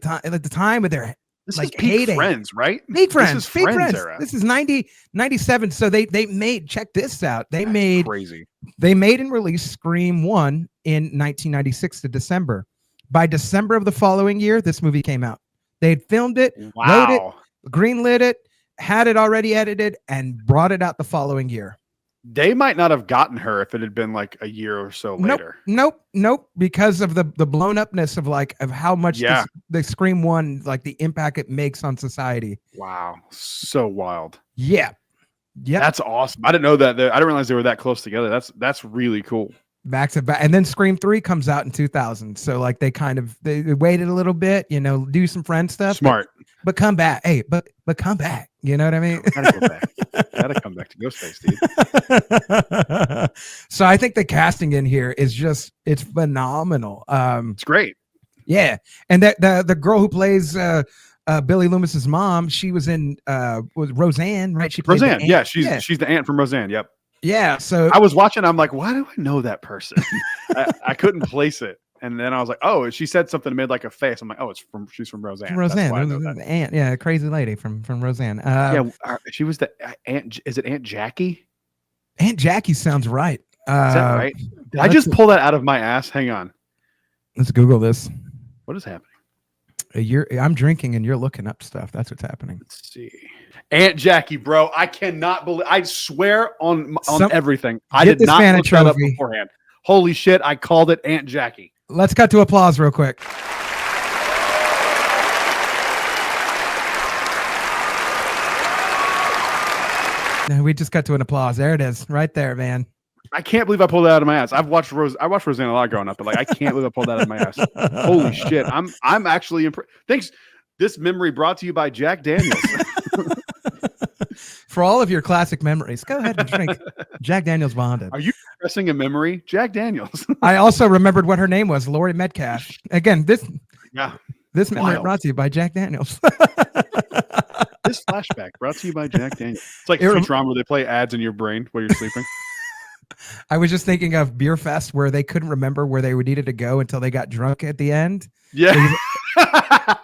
time of their This like is peak heyday. Friends, right? Peak Friends. This is Peak Friends Friends. era. This is 97. So they made, check this out. They made crazy. They made and released Scream 1 in 1996 to December. By December of the following year, this movie came out. They had filmed it, wrote it, greenlit it, had it already edited, and brought it out the following year. They might not have gotten her if it had been like a year or so later. Nope. Because of the blown upness of how much the Scream 1, like the impact it makes on society. Wow. So wild. Yeah. That's awesome. I didn't know that. I didn't realize they were that close together. That's really cool. Back to back. And then Scream 3 comes out in 2000. So like they waited a little bit, do some friend stuff. Smart. But come back. Hey, but come back. You know what I mean? Gotta go back. Gotta come back to Ghostface, dude. So I think the casting in here is it's phenomenal. It's great. Yeah. And that the girl who plays Billy Loomis's mom, she was in was Roseanne, right? She played Roseanne. Yeah, she's the aunt from Roseanne. Yep. Yeah. So I was watching, I'm like, why do I know that person? I couldn't place it. And then I was like, oh, she said something, made like a face. I'm like, oh, she's from Roseanne. Roseanne, That's why I know that. aunt, yeah, crazy lady from Roseanne. She was the aunt. Is it Aunt Jackie? Aunt Jackie sounds right. Is that right? Did I just pull that out of my ass? Hang on. Let's Google this. What is happening? I'm drinking and you're looking up stuff. That's what's happening. Let's see. Aunt Jackie, bro. I cannot believe. I swear on everything. I did not look that up beforehand. Holy shit! I called it Aunt Jackie. Let's cut to applause real quick. We just got to an applause. There it is, right there, man. I can't believe I pulled that out of my ass. I watched Roseanne a lot growing up, but like I can't believe I pulled that out of my ass. Holy shit! I'm actually impressed. Thanks. This memory brought to you by Jack Daniels. For all of your classic memories, go ahead and drink Jack Daniels Bonded. Are you pressing a memory? Jack Daniels. I also remembered what her name was, Laurie Metcalf. Again, this memory brought to you by Jack Daniels. This flashback brought to you by Jack Daniels. It's like Futurama where they play ads in your brain while you're sleeping. I was just thinking of Beer Fest where they couldn't remember where they needed to go until they got drunk at the end. Yeah. The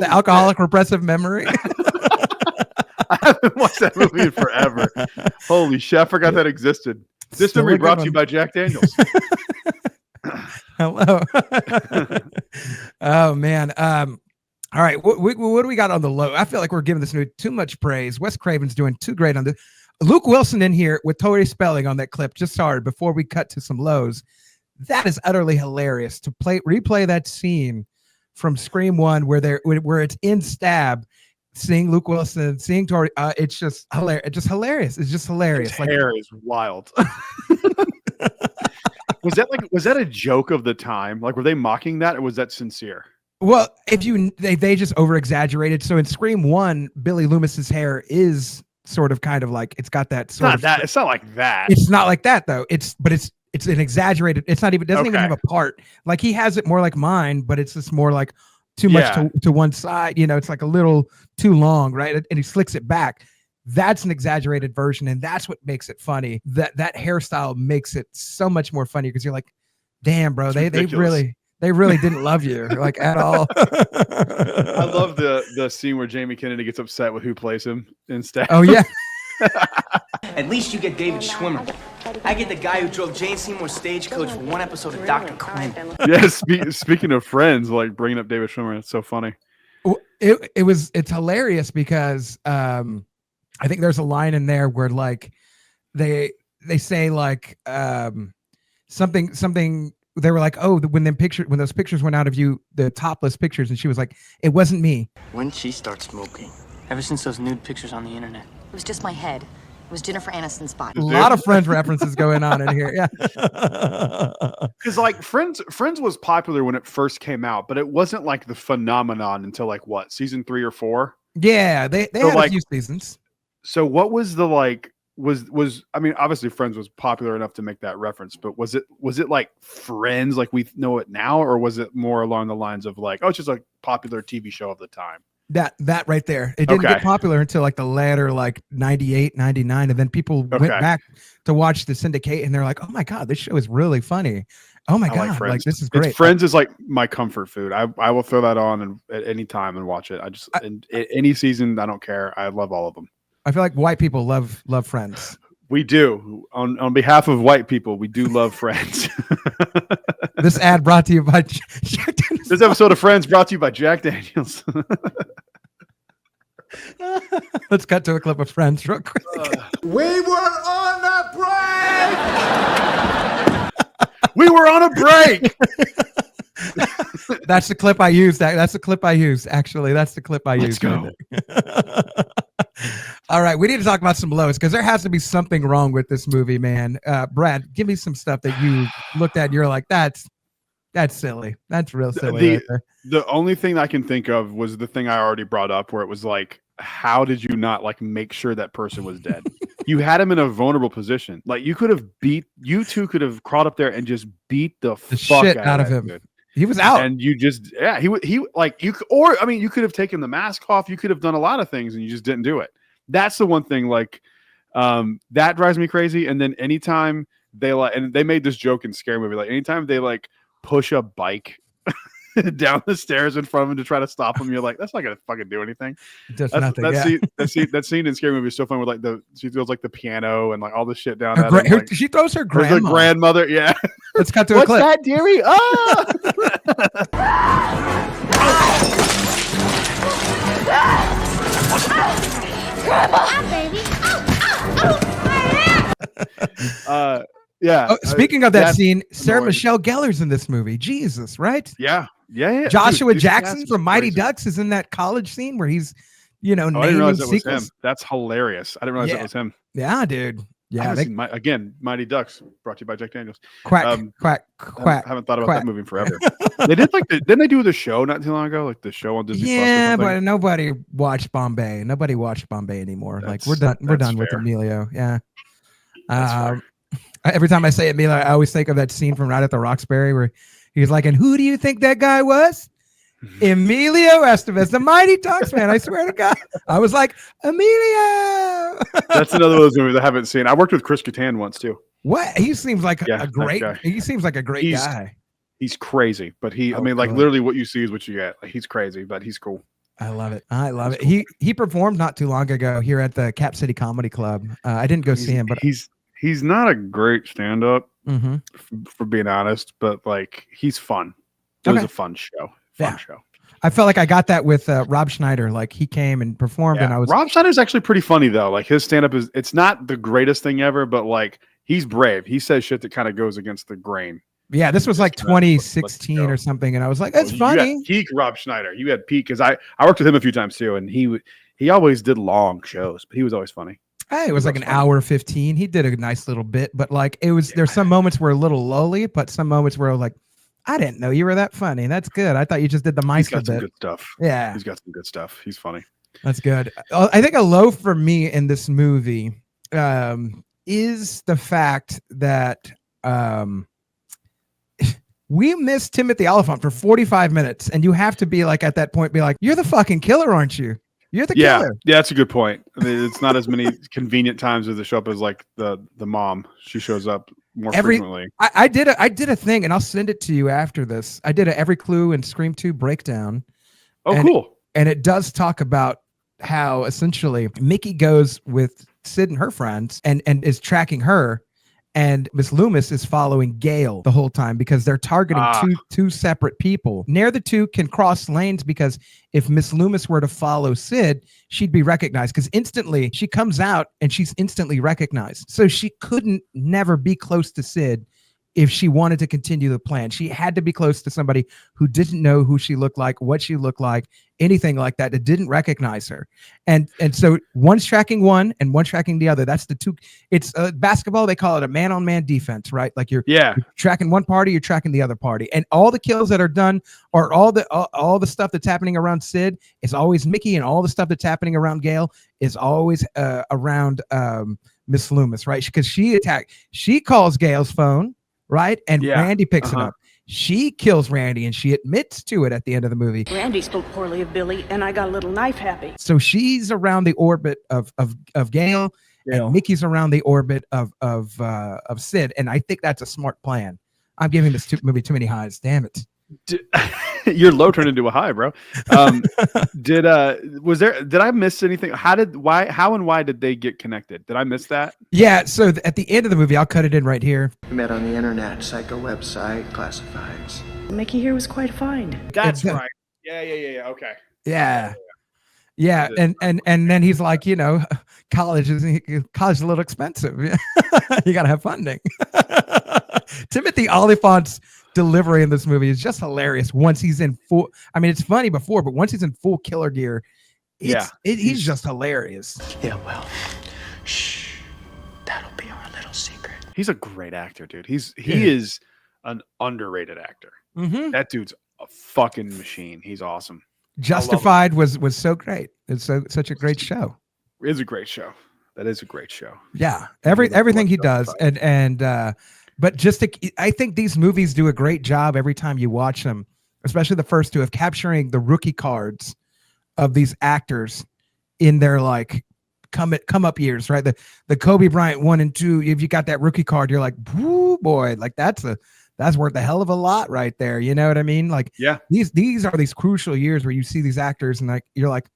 alcoholic repressive memory. I haven't watched that movie in forever. Holy shit, I forgot that existed. This memory brought to you by Jack Daniels. Hello. Oh, man. All right. What do we got on the low? I feel like we're giving this movie too much praise. Wes Craven's doing too great on this. Luke Wilson in here with Tori Spelling on that clip. Just sorry, before we cut to some lows. That is utterly hilarious to replay that scene from Scream 1 where it's in Stab, seeing Luke Wilson, seeing Tori. It's just hilarious. It's just hilarious. It's just hilarious. His hair is wild. Was that a joke of the time? Like, were they mocking that, or was that sincere? Well, they just over exaggerated. So in Scream 1, Billy Loomis's hair is sort of kind of like it's got that sort of. It's not like that. It's not like that though. It's an exaggerated. It's not even doesn't even have a part. Like he has it more like mine, but it's just more like too much to one side. It's like a little too long, right? And he slicks it back. That's an exaggerated version, and that's what makes it funny. That hairstyle makes it so much more funny because you're like, damn, bro, they really didn't love you like at all. I love the scene where Jamie Kennedy gets upset with who plays him instead. Oh yeah. At least you get David Schwimmer. I get the guy who drove Jane Seymour's stagecoach for one episode of Dr. Quinn. Yeah, speaking of Friends, like bringing up David Schwimmer, it's so funny. It's hilarious because I think there's a line in there where like they say like something. They were like, oh, when those pictures went out of you, the topless pictures, and she was like, it wasn't me. When she starts smoking? Ever since those nude pictures on the internet. It was just my head. was Jennifer Aniston's body. A lot of Friends references going on in here. Yeah. Because like Friends was popular when it first came out, but it wasn't like the phenomenon until like what, season 3 or 4? Yeah, they had a few seasons. So what was the like was I mean, obviously Friends was popular enough to make that reference, but was it like Friends like we know it now, or was it more along the lines of like, oh, it's just a popular TV show of the time? That right there. It didn't get popular until like the latter, like 98, 99. And then people went back to watch the syndicate and they're like, oh my God, this show is really funny. Oh my God, like this is great. Friends is like my comfort food. I will throw that on at any time and watch it. Any season, I don't care. I love all of them. I feel like white people love Friends. We do. On behalf of white people, we do love Friends. This ad brought to you by Jack Daniels. This episode of Friends brought to you by Jack Daniels. Let's cut to a clip of Friends real quick. We were on a break. We were on a break. That's the clip I used. That's the clip I used. Actually, that's the clip I used. Let's go. All right, we need to talk about some lows because there has to be something wrong with this movie, man. Brad, give me some stuff that you looked at and you're like, that's silly. That's real silly. The only thing I can think of was the thing I already brought up, where it was like, how did you not like make sure that person was dead? You had him in a vulnerable position. Like you two could have crawled up there and just beat the fuck shit out of him. Dude. He was out, and you just he like you, or I mean, you could have taken the mask off. You could have done a lot of things, and you just didn't do it. That's the one thing, like, that drives me crazy. And then anytime they and they made this joke in Scary Movie, like anytime they like push a bike down the stairs in front of him to try to stop him, you're like, that's not gonna fucking do anything. That's nothing. That scene in Scary Movie is so fun. With like she throws like the piano and like all this shit down. Like, she throws her grandmother. Yeah. Let's cut to a clip. What's that, dearie? Yeah. Oh, speaking of that scene, Sarah Michelle Gellar's in this movie. Jesus, right? Yeah. Joshua Jackson from Mighty Ducks is in that college scene where he's, naming I didn't realize that was sequels. him. That's hilarious. I didn't realize that was him. Yeah, dude. Yeah. Again, Mighty Ducks, brought to you by Jack Daniels. Quack. I haven't thought about that movie in forever. They did didn't they do the show not too long ago? Like the show on Disney Plus or something? But nobody watched Bombay. Nobody watched Bombay anymore. We're done with Emilio. Yeah. Every time I say Emilio, I always think of that scene from Night at the Roxbury where he's like, and who do you think that guy was? Emilio Estevez, the Mighty Ducks man. I swear to God. I was like, Emilio. That's another one of those movies I haven't seen. I worked with Chris Kattan once too. What? He seems like a great guy. He's crazy, but literally what you see is what you get. Like, he's crazy, but he's cool. I love it. Cool. He performed not too long ago here at the Cap City Comedy Club. I didn't go see him, but he's not a great stand-up, for being honest, but like he's fun. It was a fun show. Show. I felt like I got that with Rob Schneider. Like he came and performed, and Rob Schneider's actually pretty funny though. Like his stand-up it's not the greatest thing ever, but like he's brave. He says shit that kind of goes against the grain. Yeah, this was like 2016 or something, and I was like, "That's funny." You peak Rob Schneider. You had peak because I worked with him a few times too, and he always did long shows, but he was always funny. Hey, it was like an hour 15. He did a nice little bit, but like it was. There's some moments were a little lowly, but some moments were like, I didn't know you were that funny. That's good. I thought you just did the Meister bit. He's got some good stuff. Yeah, he's got some good stuff. He's funny. That's good. I think a low for me in this movie is the fact that we missed Timothy Oliphant for 45 minutes, and you have to be like at that point, be like, "You're the fucking killer, aren't you? You're the killer." Yeah, that's a good point. I mean, it's not as many convenient times as they show up as like the mom. She shows up more frequently. I did a thing, and I'll send it to you after this. I did a Every Clue and Scream 2 breakdown. Oh, cool. And it does talk about how essentially Mickey goes with Sid and her friends and is tracking her, and Miss Loomis is following Gail the whole time because they're targeting two separate people. Near the two can cross lanes because if Miss Loomis were to follow Sid, she'd be recognized because instantly she comes out and she's instantly recognized. So she couldn't never be close to Sid if she wanted to continue the plan. She had to be close to somebody who didn't know who she looked like, what she looked like, anything like that, that didn't recognize her. And so one's tracking one and one tracking the other. That's the two. It's basketball. They call it a man-on-man defense, right? Like you're tracking one party, you're tracking the other party. And all the kills that are done, or all the stuff that's happening around Sid is always Mickey, and all the stuff that's happening around Gail is always around Miss Loomis, right? Because she calls Gail's phone, right? And Randy picks it up. She kills Randy, and she admits to it at the end of the movie. Randy spoke poorly of Billy, and I got a little knife happy. So she's around the orbit of Gail, and Mickey's around the orbit of Sid, and I think that's a smart plan. I'm giving this movie too many highs. Damn it! Your low turned into a high, bro. Did I miss anything? How and why did they get connected? Did I miss that? Yeah. So at the end of the movie, I'll cut it in right here. We met on the internet, psycho website, classifieds. Mickey here was quite fine. That's right. Yeah. Okay. Yeah. And then he's like, college is a little expensive. You gotta have funding. Timothy Olyphant's delivery in this movie is just hilarious. Once he's in full, I mean, it's funny before, but once he's in full killer gear, he's just hilarious. Yeah, well, shh, that'll be our little secret. He's a great actor, dude. He is an underrated actor. Mm-hmm. That dude's a fucking machine. He's awesome. Justified was so great. It's such a great show. It is a great show. That is a great show. Yeah, everything he does, but I think these movies do a great job every time you watch them, especially the first two, of capturing the rookie cards of these actors in their like come up years, right? The Kobe Bryant 1 and 2. If you got that rookie card, you're like, whoo, boy, like that's worth a hell of a lot right there. You know what I mean? Like, these are these crucial years where you see these actors and like you're like,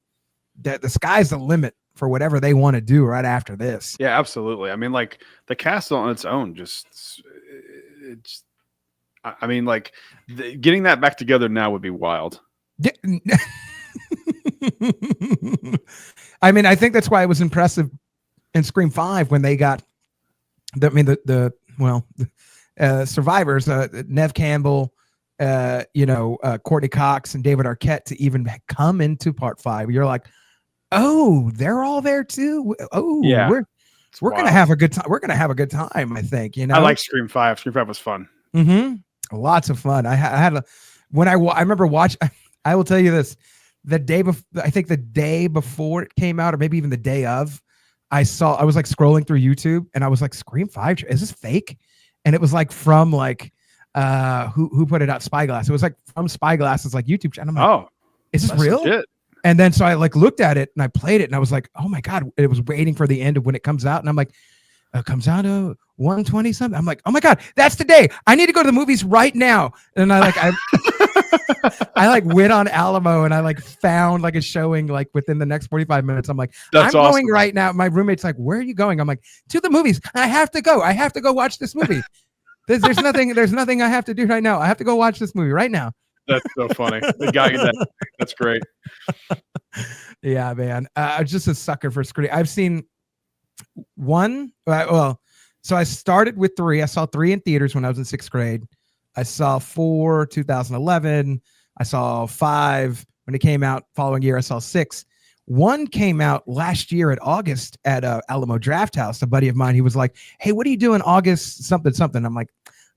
the sky's the limit for whatever they want to do right after this. Yeah, absolutely. I mean, like the cast on its own, getting that back together now would be wild. I mean, I think that's why it was impressive in Scream 5 when they got survivors, Nev Campbell, Courtney Cox and David Arquette to even come into part 5. You're like, oh, they're all there too. Oh, yeah, we're gonna have a good time. We're gonna have a good time. I think. I like Scream 5. Scream 5 was fun. Mm-hmm. Lots of fun. I remember watching. I will tell you this: the day before, I think the day before it came out, or maybe even the day of, I was like scrolling through YouTube, and I was like, Scream 5, is this fake? And it was like from like who put it out? Spyglass. It was like from Spyglass's like YouTube channel. I'm like, is this real? Legit. And then so I like looked at it and I played it and I was like, oh my God, it was waiting for the end of when it comes out. And I'm like, it comes out 120 something. I'm like, oh my God, that's the day. I need to go to the movies right now. And I went on Alamo and I like found like a showing like within the next 45 minutes. I'm like, I'm going right now. My roommate's like, where are you going? I'm like, to the movies. I have to go. I have to go watch this movie. There's nothing I have to do right now. I have to go watch this movie right now. That's so funny. The guy that's great. Yeah, man. I'm just a sucker for Scream. I've seen one. So I started with 3. I saw 3 in theaters when I was in 6th grade. I saw 4, 2011. I saw 5 when it came out. Following year, I saw 6. 1 came out last year at August at Alamo Draft House. A buddy of mine, he was like, hey, what are you doing August something? I'm like,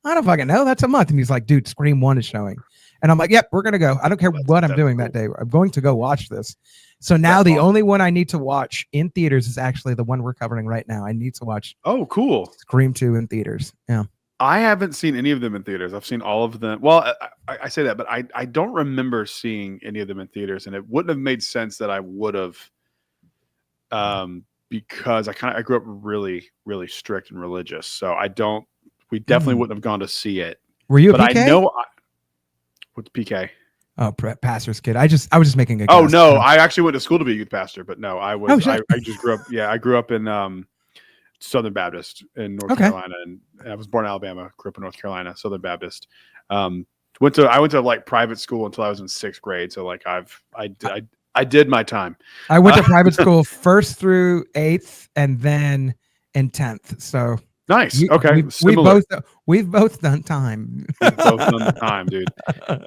I don't fucking know. That's a month. And he's like, dude, Scream 1 is showing. And I'm like, yep, we're going to go. I don't care what I'm doing that day. I'm going to go watch this. So now the only one I need to watch in theaters is actually the one we're covering right now. I need to watch. Oh, cool. Scream 2 in theaters. Yeah. I haven't seen any of them in theaters. I've seen all of them. Well, I say that, but I don't remember seeing any of them in theaters. And it wouldn't have made sense that I would have, because I grew up really, really strict and religious. So we definitely wouldn't have gone to see it. Were you a PK? I know what's PK? Oh, pastor's kid. I was just making a guess. Oh no, I actually went to school to be a youth pastor, but no, I was. I just grew up. Yeah, I grew up in Southern Baptist in North Carolina, and I was born in Alabama. Grew up in North Carolina, Southern Baptist. I went to like private school until I was in 6th grade. So like I did my time. I went to private school 1st through 8th, and then in 10th. So Nice. Okay. We've both done time. We've both done the time, dude.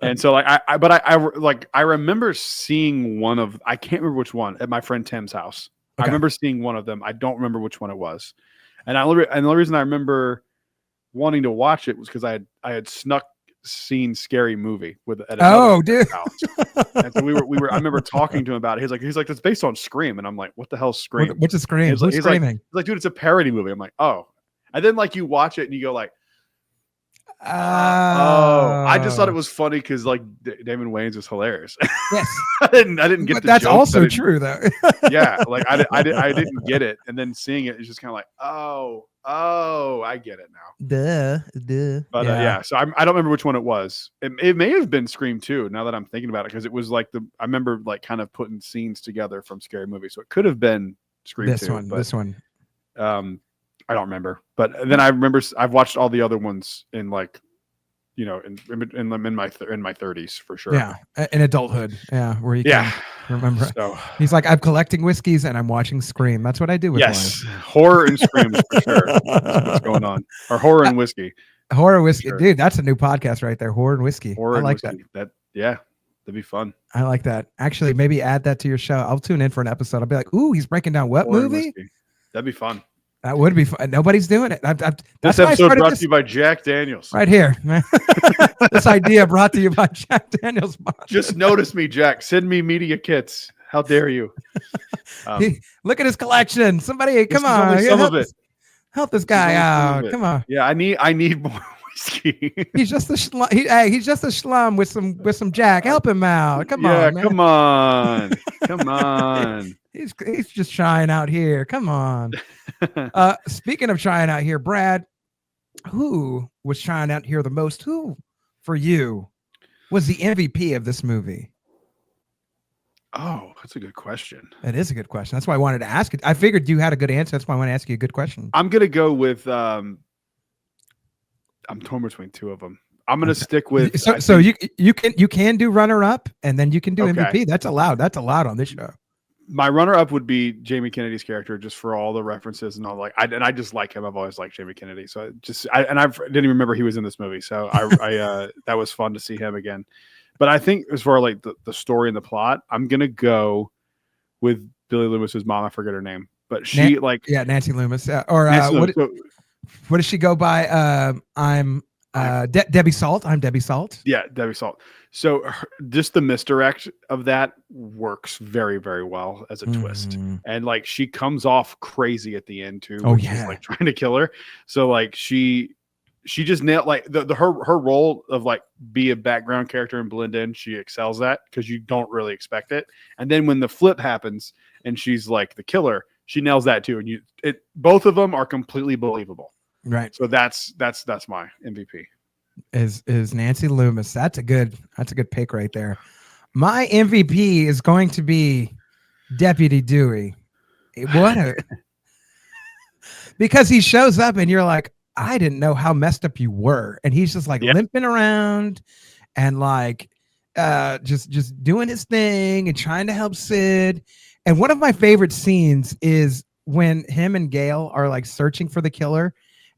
And so like I remember seeing one of, I can't remember which one, at my friend Tim's house. Okay. I remember seeing one of them. I don't remember which one it was. And the only reason I remember wanting to watch it was because I had snuck seen Scary Movie at dude. house. And so we were I remember talking to him about it. He's like it's based on Scream, and I'm like, what the hell's Scream? What's a Scream? Who's screaming? He's like, dude, it's a parody movie. I'm like, oh. And then like you watch it and you go like, oh. I just thought it was funny because like Damon Wayans is hilarious. Yes. I didn't get but the that's jokes. also true though. Yeah, like I didn't get it, and then seeing it is just kind of like, oh, I get it now. Duh. But yeah, so I don't remember which one it was. It may have been Scream 2. Now that I'm thinking about it, because it was like I remember like kind of putting scenes together from Scary Movie, so it could have been Scream 2. This one. I don't remember, but then I remember I've watched all the other ones in like, you know, in my 30s for sure. Yeah, in adulthood. Yeah, where you can remember. So he's like, I'm collecting whiskeys and I'm watching Scream. That's what I do with yes, horror and Screams for sure. That's what's going on, or horror and whiskey. Horror whiskey, dude. That's a new podcast right there. Horror and whiskey. Horror I like whiskey. That'd be fun. I like that. Actually, maybe add that to your show. I'll tune in for an episode. I'll be like, ooh, he's breaking down what Horror movie? That'd be fun. That would be fun. Nobody's doing it. This episode brought to you by Jack Daniels. Right here. This idea brought to you by Jack Daniels. Just notice me, Jack. Send me media kits. How dare you? Look at his collection. Somebody, come on. Help this guy out. Come on. Yeah, I need more whiskey. He's just a he's just a slum with some Jack. Help him out. Come on, man. Come on. Come on. He's just trying out here. Come on. Speaking of trying out here, Brad, who was trying out here the most? Who, for you, was the MVP of this movie? Oh, that's a good question. It is a good question. That's why I wanted to ask it. I figured you had a good answer. That's why I want to ask you a good question. I'm gonna go with. I'm torn between two of them. I'm gonna stick with. So you can do runner up, and then you can do MVP. That's allowed. That's allowed on this show. My runner-up would be Jamie Kennedy's character, just for all the references and all. Like, I just like him. I've always liked Jamie Kennedy, so I didn't even remember he was in this movie. So I that was fun to see him again. But I think as far as like the story and the plot, I'm gonna go with Billy Loomis's mom. I forget her name, but she Nancy Loomis, what does she go by? I'm Debbie Salt. I'm Debbie Salt. Yeah, Debbie Salt. So just the misdirect of that works very, very well as a twist. And like she comes off crazy at the end too. Oh, she's like trying to kill her. So like she just nailed like her role of like be a background character and blend in. She excels at because you don't really expect it. And then when the flip happens and she's like the killer, she nails that too. And both of them are completely believable. Right. So that's my MVP. Is Nancy Loomis. That's a good pick right there. My MVP is going to be Deputy Dewey. Because he shows up and you're like, I didn't know how messed up you were. And he's just like limping around and like just doing his thing and trying to help Sid. And one of my favorite scenes is when him and Gail are like searching for the killer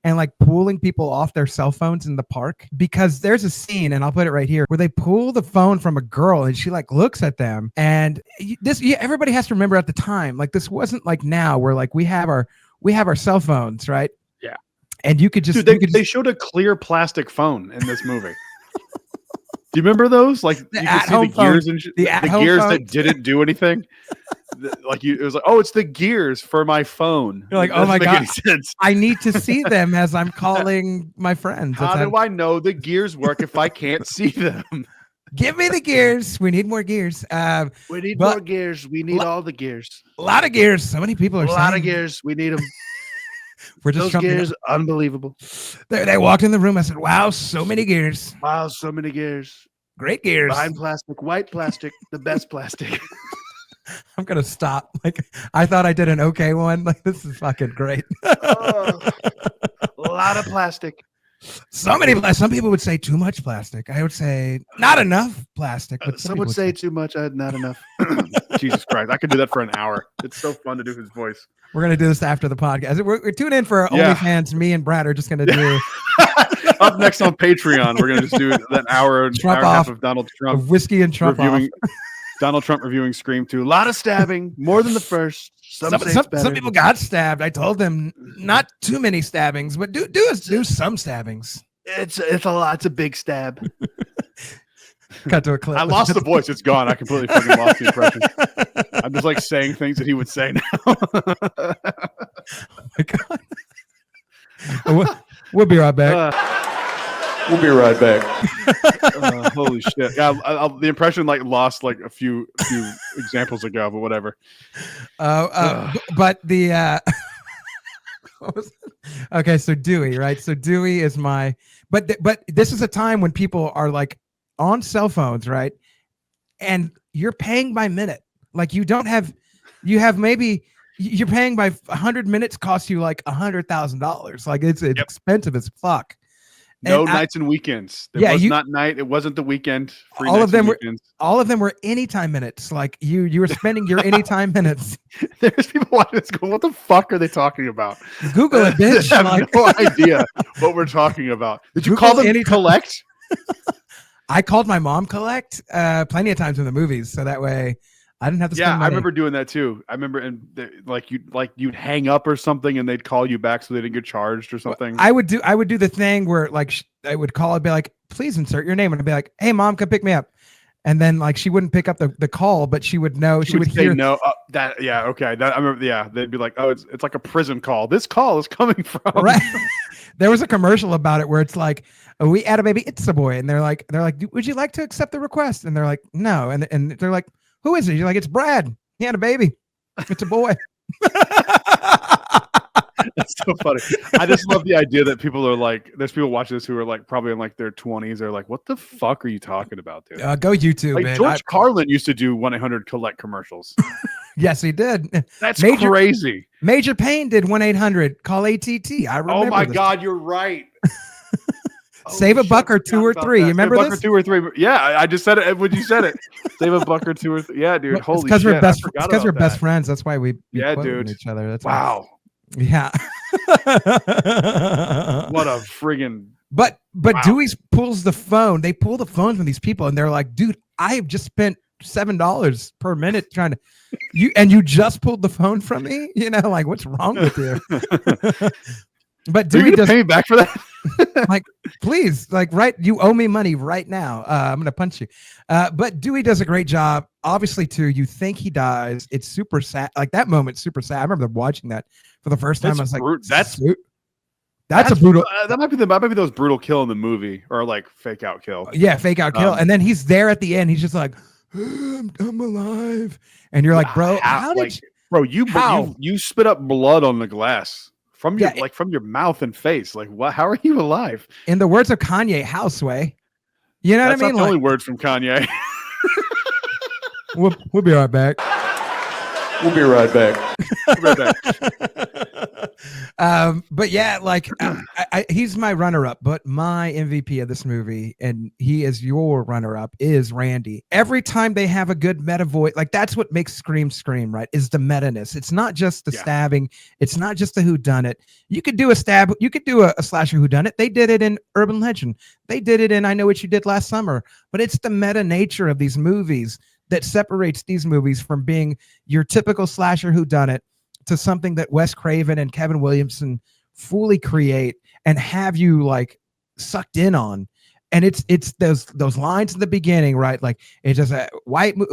and like pulling people off their cell phones in the park, because there's a scene, and I'll put it right here, where they pull the phone from a girl and she like looks at them. And everybody has to remember at the time, like this wasn't like now where like we have our cell phones, right? Yeah. And you could just, they showed a clear plastic phone in this movie. Do you remember those? Like you could see the gears and the gears that didn't do anything. It was like, oh, it's the gears for my phone. You're like, oh my God, I need to see them as I'm calling my friends. How do I know the gears work if I can't see them? Give me the gears. We need more gears. We need more gears. We need all the gears. A lot of gears. So many people are saying. A lot of gears. We need them. We're just those gears, unbelievable. They walked in the room. I said, wow, so many gears. Wow, so many gears. Great gears. Fine plastic, white plastic, the best plastic. I'm gonna stop. Like I thought I did an okay one. Like this is fucking great. A lot of plastic. Some people would say too much plastic. I would say not enough plastic. But some would say too much. Not enough. Jesus Christ. I could do that for an hour. It's so fun to do his voice. We're going to do this after the podcast. We're tuning in for OnlyFans. Me and Brad are just going to do. Up next on Patreon, we're going to just do that hour and a half of Donald Trump. Of whiskey and Trump reviewing, Donald Trump reviewing Scream 2. A lot of stabbing. More than the first. Some people got stabbed. I told them not too many stabbings, but do some stabbings. It's a lot. It's a big stab. Cut to a clip. I lost the voice. It's gone. I completely fucking lost the impression. I'm just like saying things that he would say now. Oh my God. We'll be right back. We'll be right back. Holy shit! Yeah, the impression like lost like a few examples ago, but whatever. But the okay, so Dewey, right? So Dewey is my. But this is a time when people are like on cell phones, right? And you're paying by minute. Like you have maybe you're paying by 100 minutes costs you like $100,000. Like it's expensive as fuck. No nights and weekends. It wasn't the weekend. All of them were anytime minutes. Like you were spending your anytime minutes. There's people watching this going, what the fuck are they talking about? Google it, bitch. I have no idea what we're talking about. Did you call them collect? I called my mom collect plenty of times in the movies, so that way I didn't have to spend money. I remember doing that too. I remember you'd hang up or something and they'd call you back so they didn't get charged or something. I would do the thing where like I would call and be like, please insert your name, and I'd be like, hey mom, come pick me up. And then like she wouldn't pick up the call, but she would know. She would say hear no. Okay. I remember. Yeah, they'd be like, oh, it's like a prison call. This call is coming from. Right. There was a commercial about it where it's like, oh, we had a baby. It's a boy, and they're like, would you like to accept the request? And they're like, no. And they're like, who is it? You're like, it's Brad. He had a baby. It's a boy. That's so funny. I just love the idea that people are like, there's people watching this who are like probably in like their 20s. They're like, what the fuck are you talking about, dude? Go YouTube, like man. George Carlin used to do 1-800-COLLECT commercials. Yes, he did. That's crazy. Major Payne did 1-800-CALL ATT. I remember. Oh my God, you're right. Save a buck or two or three. You remember this? Save a buck or 2 or 3. Yeah, I just said it when you said it. Save a buck or 2 or 3. Yeah, dude. Holy shit. It's because we're best friends. That's why we dude. each other. That's wow. Yeah. What a friggin'. But Dewey pulls the phone. They pull the phone from these people, and they're like, dude, I have just spent $7 per minute trying to you just pulled the phone from me. You know, like what's wrong with you? But Dewey doesn't pay me back for that. Like, please, like, right, you owe me money right now. I'm gonna punch you. But Dewey does a great job. Obviously, too, you think he dies. It's super sad. Like that moment's super sad. I remember watching that for the first time. I was like, that's a brutal. That might be the most brutal kill in the movie, or like fake out kill. Yeah, fake out kill. And then he's there at the end. He's just like, I'm alive. And you're like, bro, you spit up blood on the glass. From your from your mouth and face, like what? How are you alive? In the words of Kanye, houseway. You know what I mean? That's not the only words from Kanye. We'll be right back. We'll be right back. But yeah, like he's my runner-up, but my MVP of this movie, and he is your runner-up, is Randy. Every time they have a good meta voice, like that's what makes Scream, right? Is the meta-ness. It's not just the stabbing. It's not just the whodunit. You could do a stab. You could do a slasher whodunit. They did it in Urban Legend. They did it in I Know What You Did Last Summer. But it's the meta nature of these movies that separates these movies from being your typical slasher whodunit to something that Wes Craven and Kevin Williamson fully create and have you like sucked in on. And it's those lines in the beginning, right? Like it's just it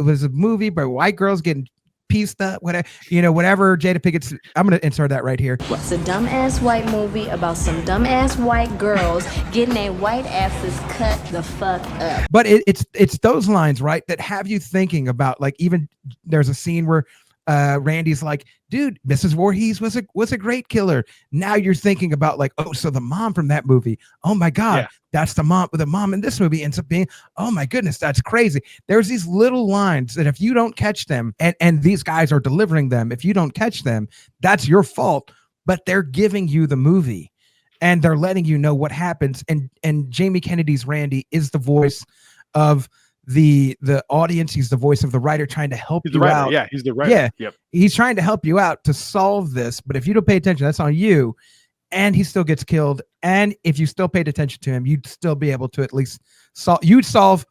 was a movie by white girls getting pieced up, whatever, whatever Jada Pickett's. I'm gonna insert that right here. It's a dumbass white movie about some dumbass white girls getting their white asses cut the fuck up. But it's those lines, right, that have you thinking about, like, even there's a scene where Randy's like, dude, Mrs. Voorhees was a great killer. Now you're thinking about like, oh, so the mom from that movie, oh my God, that's the mom in this movie ends up being, oh my goodness, that's crazy. There's these little lines that if you don't catch them, and these guys are delivering them, if you don't catch them, that's your fault, but they're giving you the movie. and they're letting you know what happens. And Jamie Kennedy's Randy is the voice of the audience. He's the voice of the writer trying to help you out. Yeah, he's the writer. Yeah, yep. He's trying to help you out to solve this. But if you don't pay attention, that's on you. And he still gets killed. And if you still paid attention to him, you'd still be able to at least solve. You'd solve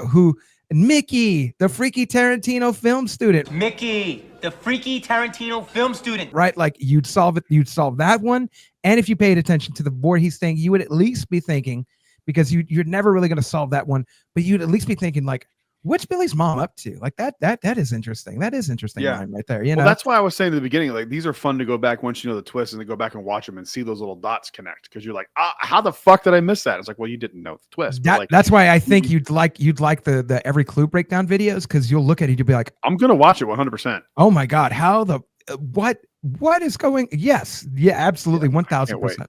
who Mickey, the freaky Tarantino film student. Mickey, the freaky Tarantino film student. Right, like you'd solve it. You'd solve that one. And if you paid attention to the board he's saying, you would at least be thinking, because you're never really going to solve that one, but you'd at least be thinking like, what's Billy's mom up to? Like that is interesting. That is interesting. Yeah. Line right there. You know, well, that's why I was saying at the beginning, like these are fun to go back once you know the twist and then go back and watch them and see those little dots connect. Cause you're like, how the fuck did I miss that? It's like, well, you didn't know the twist. That's why I think you'd like the every clue breakdown videos. Cause you'll look at it, you'll be like, I'm going to watch it 100%. Oh my God. How the, what is going? Yes. Yeah, absolutely. 1000%.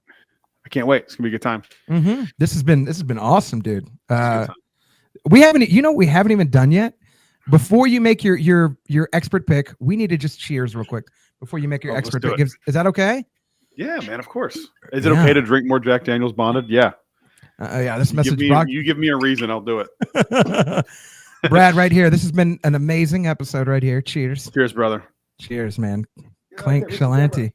I can't wait. It's gonna be a good time. Mm-hmm. This has been awesome, dude. We haven't even done yet. Before you make your expert pick, we need to just cheers real quick before you make your expert pick. Is that okay? Yeah, man. Of course. Is it okay to drink more Jack Daniel's Bonded? Yeah. Yeah. This message. You give me a reason, I'll do it. Brad, right here. This has been an amazing episode right here. Cheers. Cheers, brother. Cheers, man. Clink Shalanti.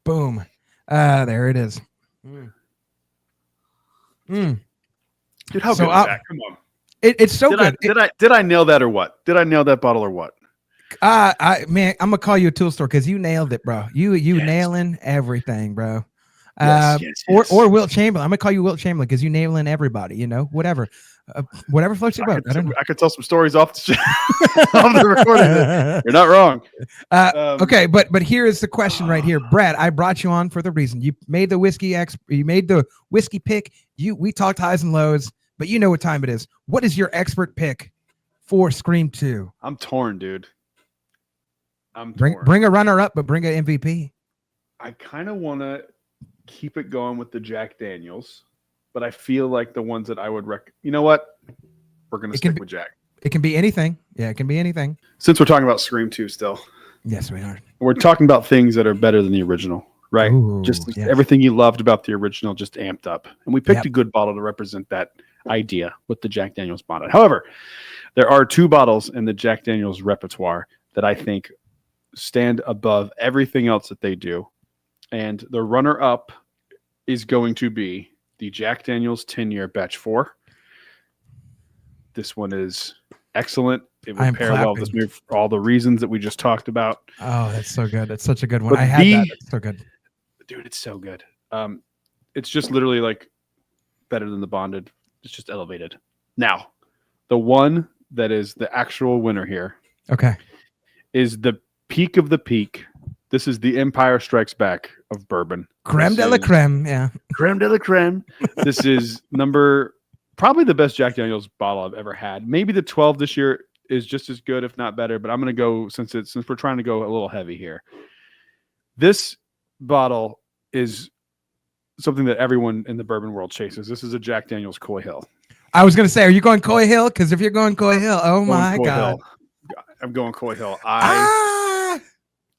Boom. There it is. Dude, how good is that? Come on. It's so good. Did I nail that or what? Did I nail that bottle or what? Man, I'm gonna call you a tool store because you nailed it, bro. You nailing everything, bro. Yes. Or Wilt Chamberlain. I'm gonna call you Wilt Chamberlain because you nailing everybody. You know, whatever floats your boat. I could tell some stories off the recording. You're not wrong. Okay, but here is the question right here, Brad. I brought you on for the reason you made the whiskey you made the whiskey pick. We talked highs and lows, but you know what time it is. What is your expert pick for Scream 2? I'm torn, dude. Bring a runner up, but bring an MVP. I kind of want to keep it going with the Jack Daniels, but I feel like the ones that I would you know what? We're going to stick with Jack. It can be anything. Yeah, it can be anything. Since we're talking about Scream 2 still. Yes, we are. We're talking about things that are better than the original, right? Ooh, just yes. Everything you loved about the original just amped up. And we picked a good bottle to represent that idea with the Jack Daniels Bonded. However, there are two bottles in the Jack Daniels repertoire that I think stand above everything else that they do. And the runner-up is going to be the Jack Daniels 10-year Batch 4. This one is excellent. It would pair well with this movie for all the reasons that we just talked about. Oh, that's so good. That's such a good one. But I had that. It's so good. Dude, it's so good. It's just literally like better than the Bonded. It's just elevated. Now, the one that is the actual winner here is the peak of the peak. This is the Empire Strikes Back of bourbon. Creme de la creme, yeah. Creme de la creme. This is probably the best Jack Daniels bottle I've ever had. Maybe the 12 this year is just as good, if not better, but I'm going to go, since we're trying to go a little heavy here. This bottle is something that everyone in the bourbon world chases. This is a Jack Daniels Coy Hill. I was going to say, are you going Coy Hill? Because if you're going Coy Hill, my God. I'm going Coy Hill.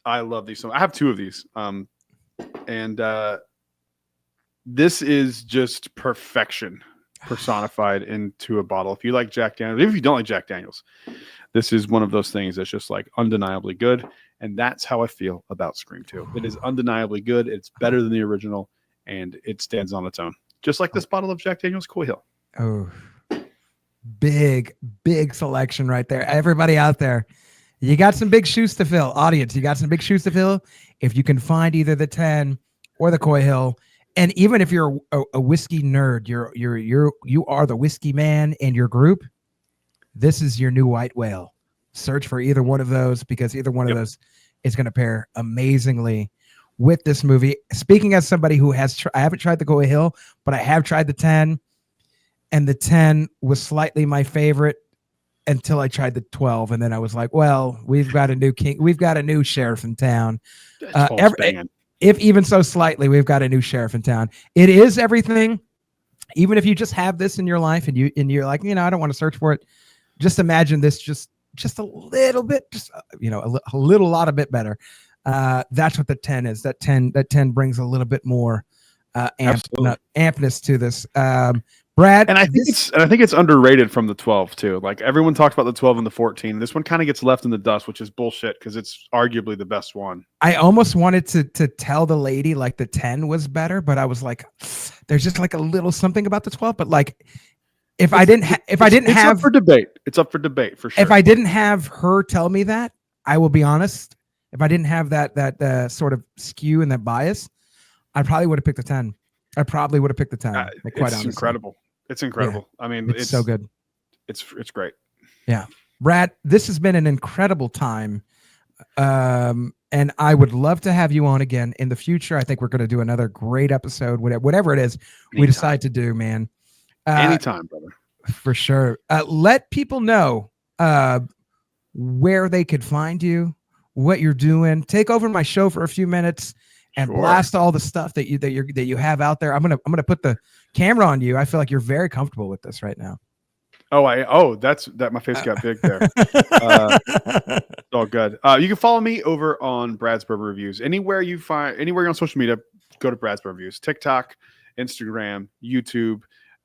I love these. So I have two of these. And this is just perfection personified into a bottle. If you like Jack Daniels, if you don't like Jack Daniels, this is one of those things that's just like undeniably good. And that's how I feel about Scream 2. It is undeniably good. It's better than the original, and it stands on its own. Just like this bottle of Jack Daniels Coy Hill. Oh, big selection right there. Everybody out there, you got some big shoes to fill. Audience, you got some big shoes to fill. If you can find either the 10 or the Coy Hill, and even if you're a whiskey nerd, you are the whiskey man in your group, this is your new white whale. Search for either one of those, because either one of those is going to pair amazingly with this movie. Speaking as somebody who I haven't tried the Coy Hill, but I have tried the 10, and the 10 was slightly my favorite until I tried the 12, and then I was like, well, we've got a new sheriff in town. If even so slightly, we've got a new sheriff in town. It is everything. Even if you just have this in your life and you're like, I don't want to search for it. Just imagine this just a little bit, a lot bit better. That's what the 10 is. That 10 brings a little bit more ampness to this. Brad, and I think it's underrated from the 12 too. Like everyone talks about the 12 and the 14. This one kind of gets left in the dust, which is bullshit because it's arguably the best one. I almost wanted to tell the lady like the 10 was better, but I was like, there's just like a little something about the 12. But like, it's up for debate. It's up for debate for sure. If I didn't have her tell me that, I will be honest. If I didn't have that sort of skew and that bias, I probably would have picked the 10. I probably would have picked the 10. Quite honestly. Incredible. It's incredible. Yeah. I mean, it's so good. It's great. Yeah. Brad, this has been an incredible time. And I would love to have you on again in the future. I think we're going to do another great episode, whatever it is we decide to do, man. Anytime, brother. For sure. Let people know where they could find you, what you're doing. Take over my show for a few minutes and blast all the stuff that you have out there. I'm gonna put the camera on you. I feel like you're very comfortable with this right now. That my face got big there. It's all good. You can follow me over on Brad's Bourbon Reviews. Anywhere you're on social media, go to Brad's Bourbon Reviews. TikTok, Instagram, YouTube.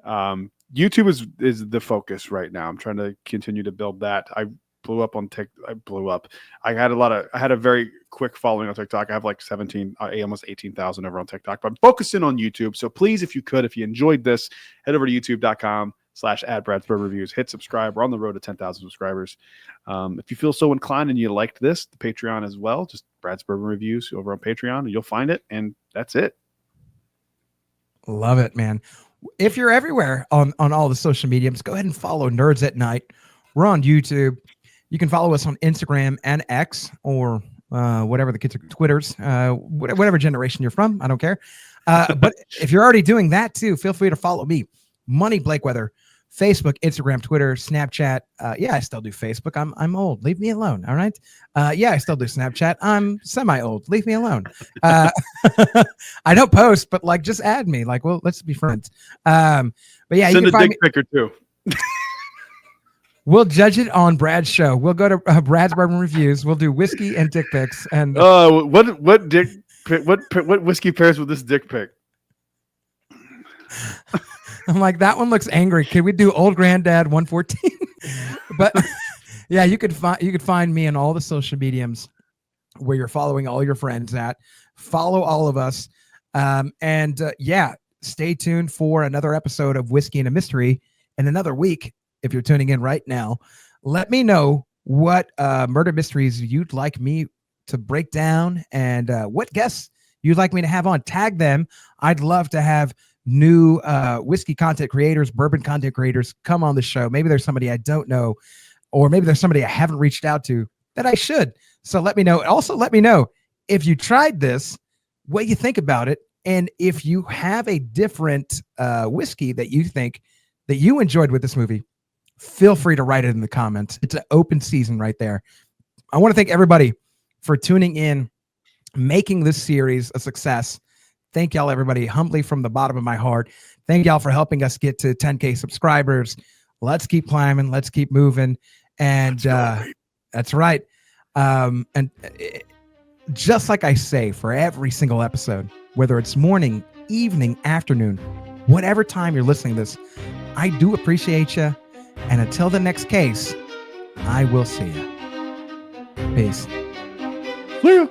YouTube is the focus right now. I'm trying to continue to build that. I blew up on TikTok. I blew up. I had a very quick following on TikTok. I have like almost 18,000 over on TikTok, but I'm focusing on YouTube. So please, if you enjoyed this, head over to youtube.com/@Brad'sBourbonReviews. Hit subscribe. We're on the road to 10,000 subscribers. If you feel so inclined and you liked this, the Patreon as well, just Brad's Bourbon Reviews over on Patreon, and you'll find it. And that's it. Love it, man. If you're everywhere on all the social mediums, go ahead and follow Nerds at Night. We're on YouTube. You can follow us on Instagram and X or whatever the kids are, Twitters, whatever generation you're from. I don't care. But if you're already doing that too, feel free to follow me, Money Blakeweather, Facebook, Instagram, Twitter, Snapchat. Yeah, I still do Facebook. I'm old. Leave me alone. All right. Yeah, I still do Snapchat. I'm semi-old. Leave me alone. I don't post, but like just add me. Like, well, let's be friends. But yeah, send a dick pic or two. We'll judge it on Brad's show. We'll go to Brad's Bourbon Reviews. We'll do whiskey and dick pics. And what whiskey pairs with this dick pic? I'm like, that one looks angry. Can we do Old Granddad 114? But yeah, you could find me on all the social mediums where you're following all your friends at. Follow all of us. Yeah, stay tuned for another episode of Whiskey and a Mystery in another week. If you're tuning in right now, let me know what murder mysteries you'd like me to break down and what guests you'd like me to have on. Tag them. I'd love to have new whiskey content creators, bourbon content creators come on the show. Maybe there's somebody I don't know, or maybe there's somebody I haven't reached out to that I should. So let me know. Also, let me know if you tried this, what you think about it, and if you have a different whiskey that you think that you enjoyed with this movie. Feel free to write it in the comments. It's an open season right there. I want to thank everybody for tuning in, making this series a success. Thank y'all, everybody, humbly from the bottom of my heart. Thank y'all for helping us get to 10K subscribers. Let's keep climbing. Let's keep moving. And that's right. And just like I say for every single episode, whether it's morning, evening, afternoon, whatever time you're listening to this, I do appreciate you. And until the next case, I will see you. Peace. See ya.